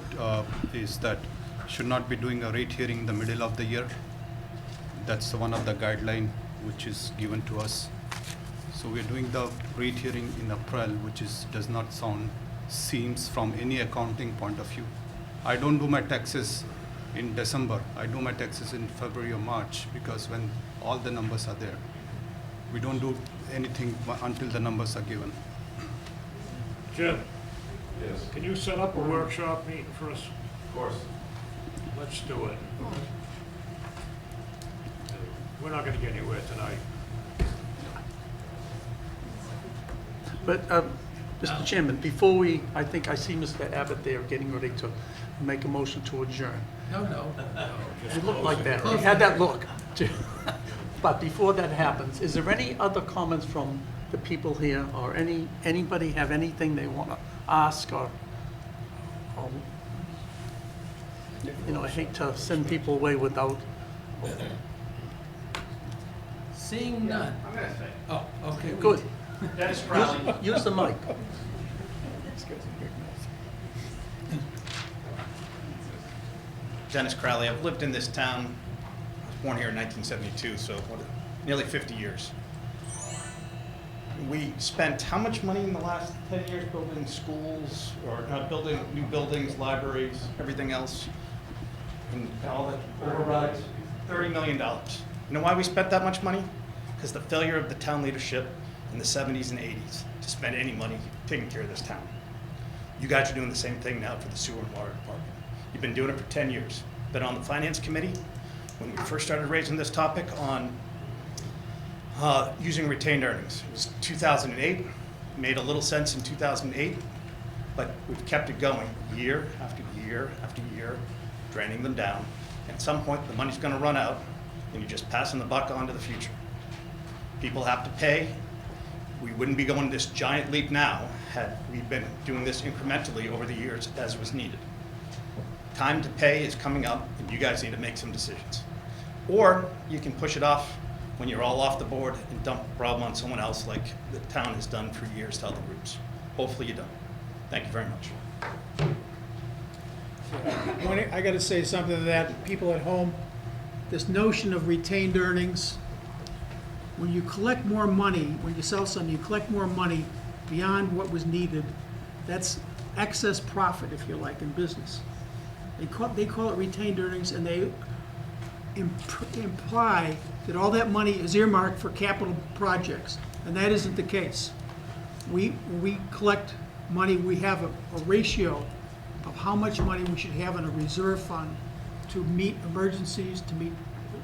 is that should not be doing a rate hearing in the middle of the year. That's one of the guideline which is given to us. So we're doing the rate hearing in April, which does not seems from any accounting point of view. I don't do my taxes in December. I do my taxes in February or March, because when all the numbers are there. We don't do anything until the numbers are given. Jim, Yes, can you set up a workshop meeting for us? of course. Let's do it. we're not gonna get anywhere tonight. But, Mr. Chairman, before we, I think I see Mr. Abbott there getting ready to make a motion to adjourn. No. You look like that, you had that look. But before that happens, is there any other comments from the people here, or anybody have anything they want to ask, or, you know, I hate to send people away without, Seeing none. I'm gonna say. Oh, okay. we- good, Dennis Crowley. use the mic. Dennis Crowley. I've lived in this town, I was born here in 1972, so nearly 50 years. We spent how much money in the last 10 years building schools, or building new buildings, libraries, everything else, and all the overrides? $30 million. You know why we spent that much money? Because the failure of the town leadership in the 70s and 80s to spend any money taking care of this town. You guys are doing the same thing now for the sewer and water department. You've been doing it for 10 years. Been on the finance committee when we first started raising this topic on using retained earnings. It was 2008, made a little sense in 2008, but we've kept it going year after year after year, draining them down. At some point, the money's gonna run out, and you're just passing the buck on to the future. People have to pay. We wouldn't be going this giant leap now had we been doing this incrementally over the years as was needed. Time to pay is coming up, and you guys need to make some decisions. Or you can push it off when you're all off the board and dump the problem on someone else like the town has done for years to other groups. Hopefully you don't. Thank you very much. I gotta say something to that, people at home, this notion of retained earnings, when you collect more money, when you sell something, you collect more money beyond what was needed, that's excess profit, if you like, in business. They call it retained earnings, and they imply that all that money is earmarked for capital projects, and that isn't the case. We collect money, we have a ratio of how much money we should have in a reserve fund to meet emergencies, to meet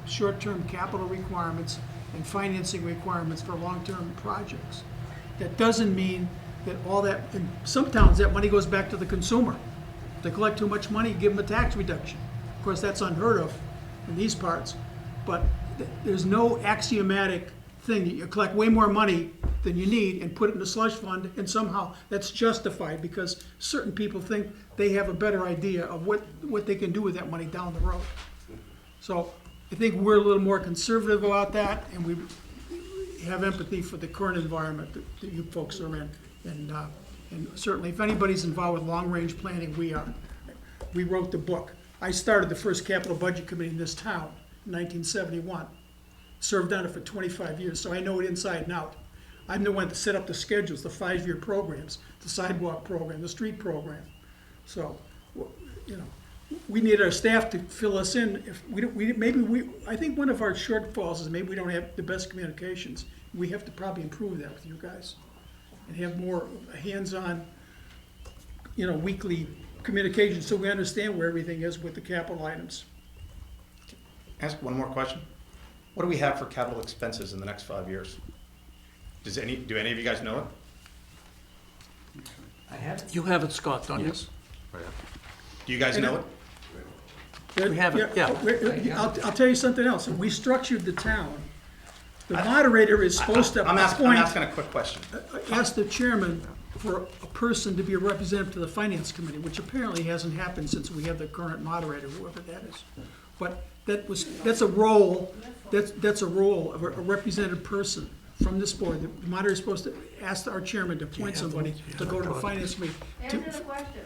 short-term capital requirements and financing requirements for long-term projects. That doesn't mean that all that, in some towns, that money goes back to the consumer. If they collect too much money, give them a tax reduction. Of course, that's unheard of in these parts, but there's no axiomatic thing that you collect way more money than you need and put it in a slush fund, and somehow that's justified because certain people think they have a better idea of what they can do with that money down the road. So I think we're a little more conservative about that, and we have empathy for the current environment that you folks are in. And certainly, if anybody's involved with long-range planning, we are. We wrote the book. I started the first capital budget committee in this town in 1971. Served on it for 25 years, so I know it inside and out. I'm the one that set up the schedules, the 5-year programs, the sidewalk program, the street program. So, you know, we need our staff to fill us in. If I think one of our shortfalls is maybe we don't have the best communications. We have to probably improve that with you guys and have more hands-on, you know, weekly communication so we understand where everything is with the capital items. Ask one more question. What do we have for capital expenses in the next 5 years? Do any of you guys know it? I have it. You have it, Scott, don't you? Yes. Right. Do you guys know it? We have it, yeah. I'll tell you something else. We structured the town. The moderator is supposed to I'm appoint, asking a quick question. ask the chairman for a person to be a representative to the finance committee, which apparently hasn't happened since we have the current moderator, whoever that is. But that's a role, that's a role of a representative person from this board. The moderator is supposed to ask our chairman to appoint somebody to go to the finance committee.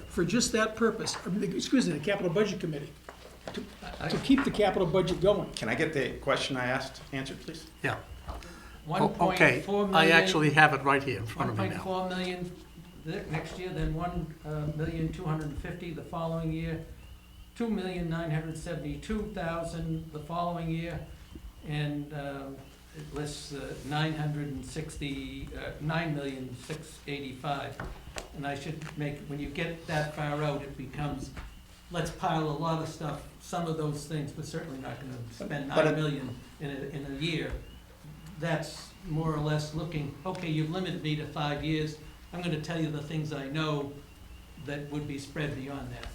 For just that purpose, excuse me, the capital budget committee, to keep the capital budget going. Can I get the question I asked answered, please? Yeah. $1.4 million. I actually have it right here in front of me now. 1.4 million next year, then 1,250,000 the following year, 2,972,000 the following year, and it lists 9,685,000. And I should make, when you get that far out, it becomes let's pile a lot of stuff, some of those things, but certainly not gonna spend But 9 it- million in a year. That's more or less looking, okay, you've limited me to 5 years, I'm gonna tell you the things I know that would be spread beyond that.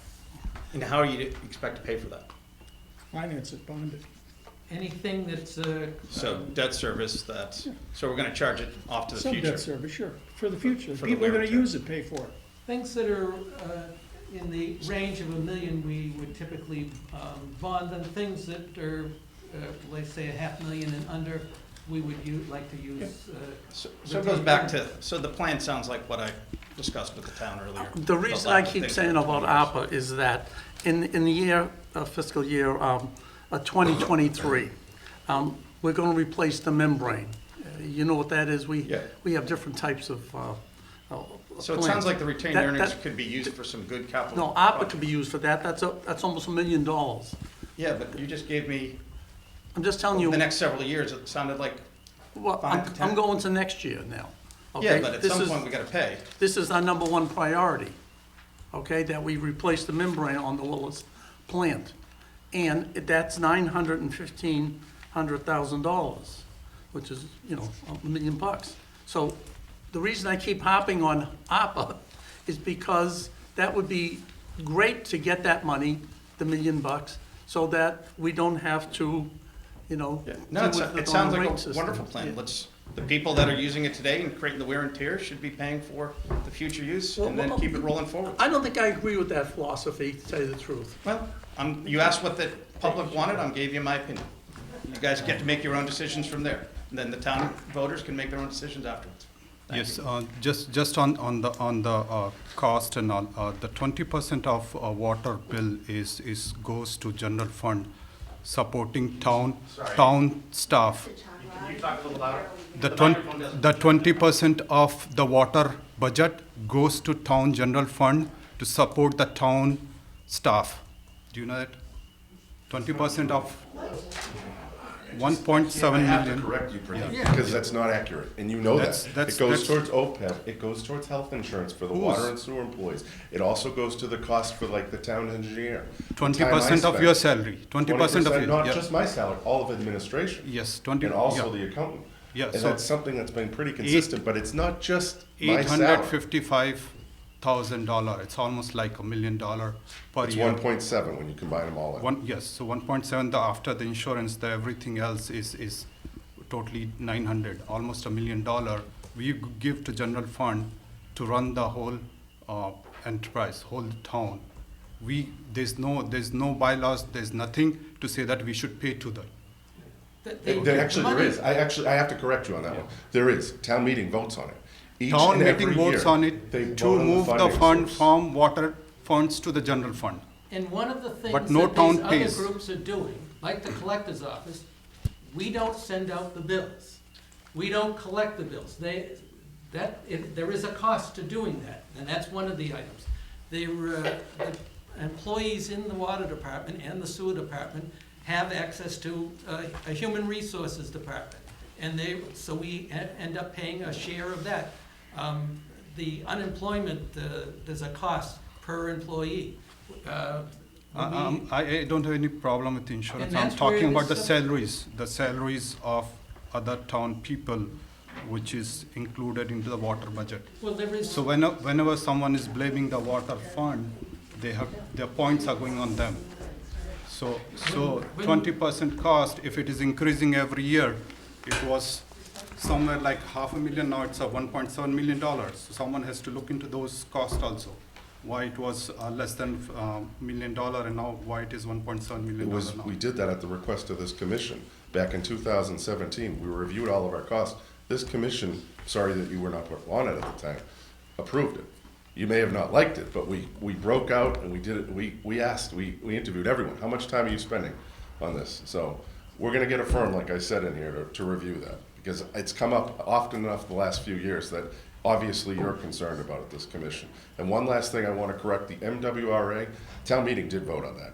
And how do you expect to pay for that? Finance it, bond it. Anything that's, So debt service, so we're gonna charge it off to the Some future. debt service, sure, for the future. For the People are wear gonna and tear. use it, pay for it. things that are in the range of $1 million, we would typically bond them. Things that are, let's say, $500,000 and under, we would like to use. So it goes back to, so the plan sounds like what I discussed with the town earlier. The reason I keep saying about ARPA is that in the year, fiscal year 2023, we're going to replace the membrane. You know what that is? Yeah. We have different types of So it sounds plans. like the retained That- earnings that- could be used for some good capital. No, ARPA could be used for that. That's almost $1 million. Yeah, but you just gave me, I'm just telling you, the next several years, it sounded like, well, 5 to 10. I'm going to next year now. yeah, okay? but at This some is- point we gotta pay. This is our number one priority, okay, that we replace the membrane on the Willis plant. And that's $915,000, which is, $1 million. So the reason I keep hopping on ARPA is because that would be great to get that money, the $1 million, so that we don't have to, Yeah. deal No, with it on sounds the like rate a system. wonderful plan. Yeah. The people that are using it today and creating the wear and tear should be paying for the future use and then Well, keep it rolling forward. I don't think I agree with that philosophy, to tell you the truth. Well, you asked what the public wanted, I gave you my opinion. You guys get to make your own decisions from there. And then the town voters can make their own decisions afterwards. Thank Yes, you. just on the cost and all, the 20% of water bill is goes to general fund, supporting town staff. Can you talk a little louder? The microphone doesn't- 20% of the water budget goes to town general fund to support the town staff. Do you know that? 20% of 1.7 I have to million. correct you, Pradeep, because that's not accurate, and you know that. That's- It goes that's- towards OPEB, it goes towards health insurance for the Whose? water and sewer employees. It also goes to the cost for like the town engineer. the time I 20% of spent. your salary, 20% of your, Not yeah. just my salary, all of administration. Yes, 20, And also yeah. the accountant. Yeah, And so that's something that's been pretty consistent, but it's not just my salary. $855,000. It's almost like $1 million per It's year. 1.7 when you combine them all in. Yes, so 1.7, after the insurance, the everything else is totally 900, almost $1 million. We give to general fund to run the whole enterprise, whole town. There's no bylaws, there's nothing to say that we should pay to the. There is. I have to correct you on that one. There is. Town meeting votes on it. Each Town and meeting every votes year, on it they to vote on move the funding fund source. from water funds to the general fund. And one of the things But no that town these other pays. groups are doing, like the collector's office, we don't send out the bills. We don't collect the bills. There is a cost to doing that, and that's one of the items. The employees in the water department and the sewer department have access to a human resources department. And so we end up paying a share of that. The unemployment, there's a cost per employee. I don't have any problem with insurance. And I'm that's where talking about this the salaries of other town people, which is included into the water budget. Well, there is. So whenever someone is blaming the water fund, their points are going on them. So 20% cost, if it is increasing every year, it was somewhere like $500,000, now it's a $1.7 million. So someone has to look into those costs also. Why it was less than $1 million and now why it is $1.7 million now. We did that at the request of this commission. Back in 2017, we reviewed all of our costs. This commission, sorry that you were not on it at the time, approved it. You may have not liked it, but we broke out and we did it. We asked, we interviewed everyone. How much time are you spending on this? So we're gonna get a firm, like I said in here, to review that. Because it's come up often enough the last few years that obviously you're concerned about it, this commission. And one last thing I want to correct, the MWRA, town meeting did vote on that.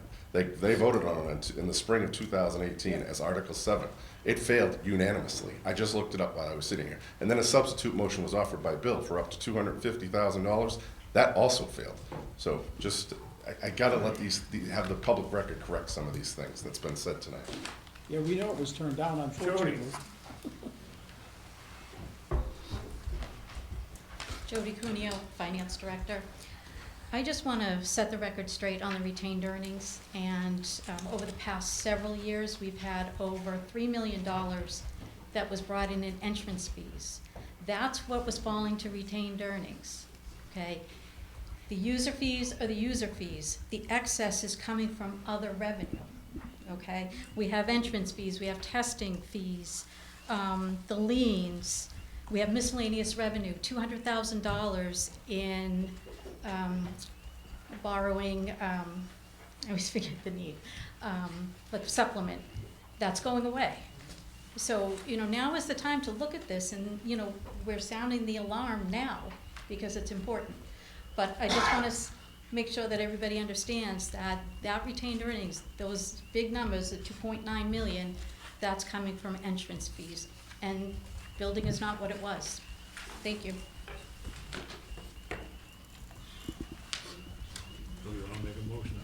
They voted on it in the spring of 2018 as Article 7. It failed unanimously. I just looked it up while I was sitting here. And then a substitute motion was offered by Bill for up to $250,000. That also failed. So just I gotta let have the public record correct some of these things that's been said tonight. Yeah, we know it was turned down, unfortunately. Jody Cuneo, Finance Director. I just want to set the record straight on the retained earnings, and over the past several years, we've had over $3 million that was brought in entrance fees. That's what was falling to retained earnings, okay? The user fees are the user fees. The excess is coming from other revenue, okay? We have entrance fees, we have testing fees, the liens, we have miscellaneous revenue, $200,000 in borrowing, I always forget the need, but supplement, that's going away. So, now is the time to look at this, and, we're sounding the alarm now because it's important. But I just want to make sure that everybody understands that retained earnings, those big numbers, the 2.9 million, that's coming from entrance fees. And building is not what it was. Thank you. Do you want to make a motion?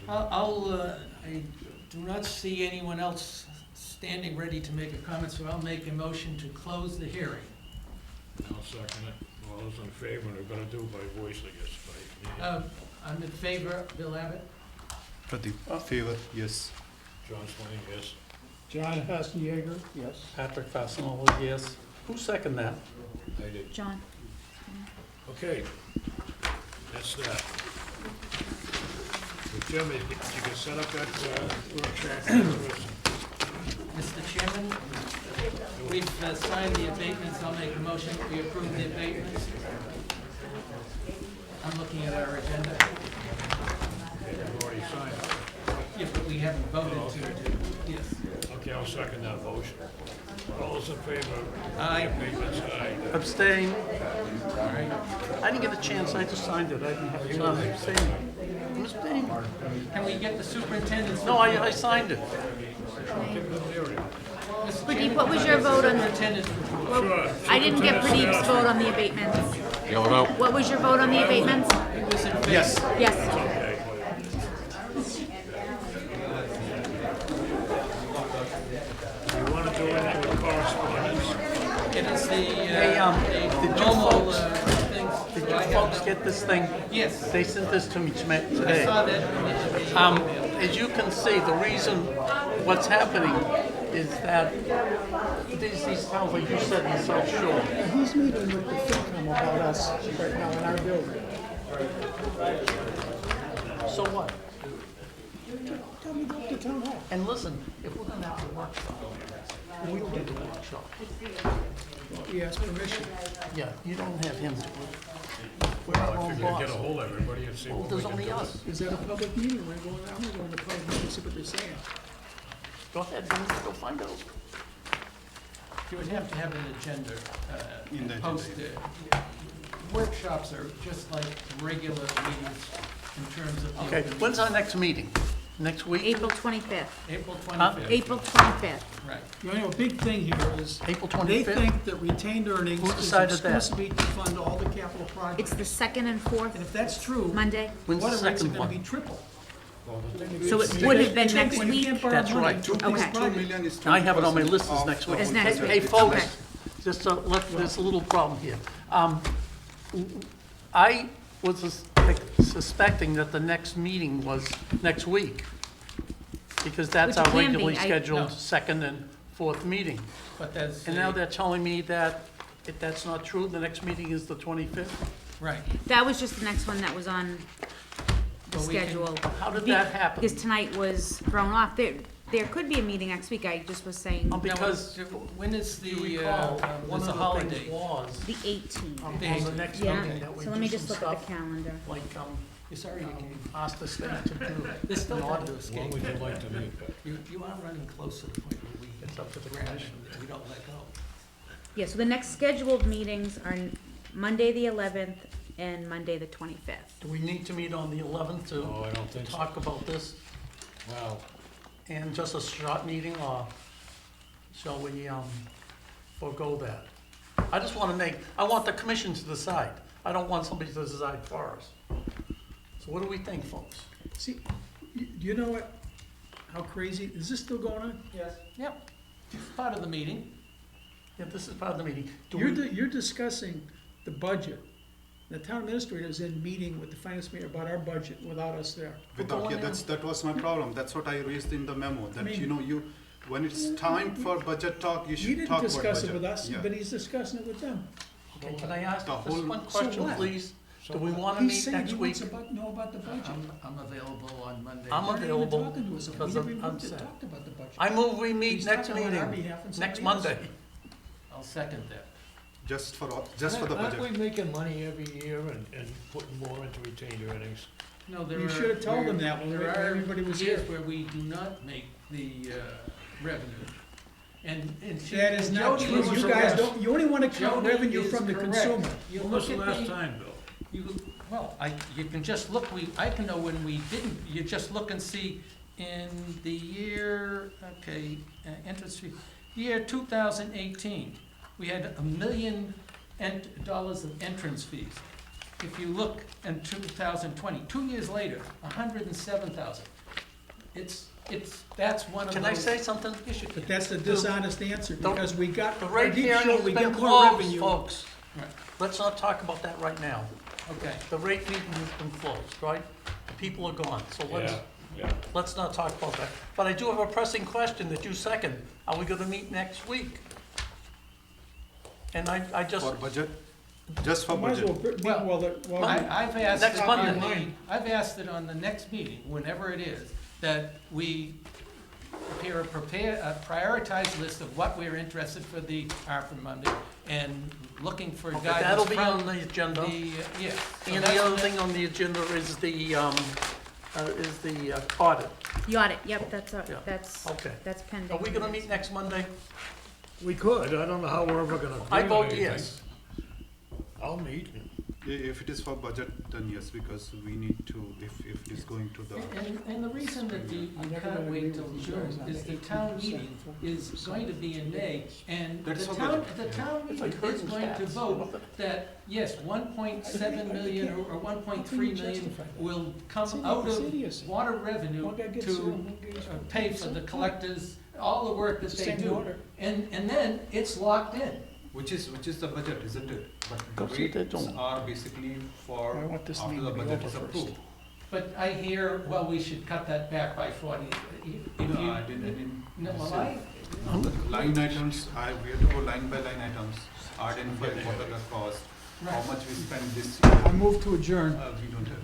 I do not see anyone else standing ready to make a comment, so I'll make a motion to close the hearing. I'll second it. All those in favor, and we're gonna do by voice, I guess, by I'm in favor. Bill Abbott? Pradeep, favor, yes. John Swain, yes. John Hassenyeger, yes. Patrick Fasenello, yes. Who seconded that? I did. John? Okay, that's that. So Jim, you can set up that workshop for us. Mr. Chairman, we've signed the abatements. I'll make a motion that we approve the abatements. I'm looking at our agenda. You've already signed it. Yeah, but we haven't voted to, yes. Okay, I'll second that motion. All those in favor? Aye. Abatements, aye. Abstain. I didn't get a chance, I just signed it, I didn't have a chance to abstain. I'm abstaining. Can we get the superintendent's? No, I signed it. Pradeep, what was your vote on the, Superintendent's report. Sure. I didn't get Pradeep's vote on the abatements. Yell it out. What was your vote on the abatements? It was in favor. Yes. Yes. You wanna do anything with correspondence? It is the did you normal folks- things. Did Do I you have folks them? get this thing? Yes. They sent this to me I today. saw that. As you can see, the reason what's happening is that these towns, like you said, in South Shore, And he's meeting with the FinCom about us right now in our building. so what? Tell me to go up to town hall. And listen, if we're gonna have a workshop, we'll do the workshop. He asked permission. Yeah, you don't have him do it. We're our I own figured boss. get a hold of everybody and see Well, what we there's can only do. us. Is that a public meeting? We're going, I'm gonna go in the public meeting, see what they're saying. Go ahead, go find out. You would have to have an agenda In the agenda, posted. Workshops are just like regular meetings in terms of. the Okay, open when's our next meeting? Next week? April 25th. April Huh? 25th. April 25th. Right. You know, a big thing here is, April they 25th? think that retained earnings Who is decided that? exclusively to fund all the capital It's projects. the second and fourth And if that's true, Monday, When's the water rates are second gonna be one? triple. Well, the thing is, so it would have been next You week. can't borrow That's money right. to Okay. these projects. I have it on my list as next week. Is next Hey, week. folks, Okay. just there's a little problem here. I was suspecting that the next meeting was next week, because that's Which our it can be. regularly No. scheduled second and fourth meeting. But that's. And now they're telling me that if that's not true, the next meeting is the 25th? Right. That was just the next one that was on the Well, we can- schedule. How did that happen? Because tonight was thrown off. There could be a meeting next week. I just was saying Because When is you the, recall, one there's of a the holiday? things was, the 18th. on the next Yeah, meeting, that we so let me do just some look at stuff, the calendar. like, You're sorry you came. ask the state to do. There's still an time audit. to when escape. would you like to meet? You are running close to the point where we. It's up to the grab commission. and we don't let go. Yeah, so the next scheduled meetings are Monday, the 11th, and Monday, the 25th. Do we need to meet on the 11th No, I don't to think so. talk about this? Well, And just a short meeting, or shall we forego that? I just want to I want the commission to decide. I don't want somebody to decide for us. So what do we think, folks? See, do you know what, how crazy, is this still going on? Yes. Yep, it's part of the meeting. Yeah, this is part of the meeting. Do You're, we, you're discussing the budget. The town administrator is in meeting with the finance committee about our budget without us there. Without- yeah, that was my problem. That's what I raised in the memo, I that, mean- when it's time for budget talk, you He should didn't talk about budget. discuss it with us, Yeah. but he's discussing it with them. okay, can I ask The just whole- one So question, what? please? So Do we what? wanna He's meet saying next he wants week? to know about the budget. I'm available on Monday. I'm You're not even available talking to us. We because never I'm even upset. talked about the budget. I move we meet He's next talking on our meeting, behalf and next somebody else. Monday. I'll second that. Just for the Aren't we budget. making money every year and putting more into retained earnings? No, there are. You should have told them that when there are everybody was years here. where we do not make the revenue. And That is not Jody true. is You guys correct. don't, you only wanna count Jody revenue is from the correct. consumer. You When was look the at last the, time, Bill? you can just look, I can know when we didn't, you just look and see in the year, okay, entrance fee, year 2018, we had $1 million of entrance fees. If you look in 2020, 2 years later, 107,000. That's one of those. Can I say something? But that's the dishonest answer, because we got, The our rate deep hearing show, has we been got more closed, revenue. folks. Right. Let's not talk about that right now. Okay. The rate meeting has been closed, right? The people are gone, so Yeah. let's not talk about that. But I do have a pressing question that you second. Are we gonna meet next week? And I just, For budget, just for Might as well, budget. I've asked Next it Monday. on the, I've asked it on the next meeting, whenever it is, that we prepare a prioritized list of what we're interested for the ARPA Monday, and looking for okay, guidance that'll from be on the agenda. yeah. So And that's the other next- thing on the agenda is the audit. The audit, yep, that's, Yeah. Okay. that's pending. Are we gonna meet next Monday? We could, I don't know how we're ever gonna I do vote anything. yes. I'll meet. If it is for budget, then yes, because we need to, if it is going to the, And the reason that you can't wait till June is the town meeting is going to be in May, and the That's for town, budget. the town It's meeting like is herding going to cats. vote that, yes, 1.7 million or 1.3 million will come out of water revenue One guy gets to zero, one guy gets pay for the collectors, all the work that they Same do. water. And then it's locked in. which is the budget, isn't it? But Go the see if they rates don't. are basically for I want this after meeting the to be budget over is first. approved. But I hear, well, we should cut that back by 40. If No, you- I didn't No, well, say. I, Line items, we have to go line by line items, identify what are the cost, how Right. much we spend this year. I move to adjourn. We don't have.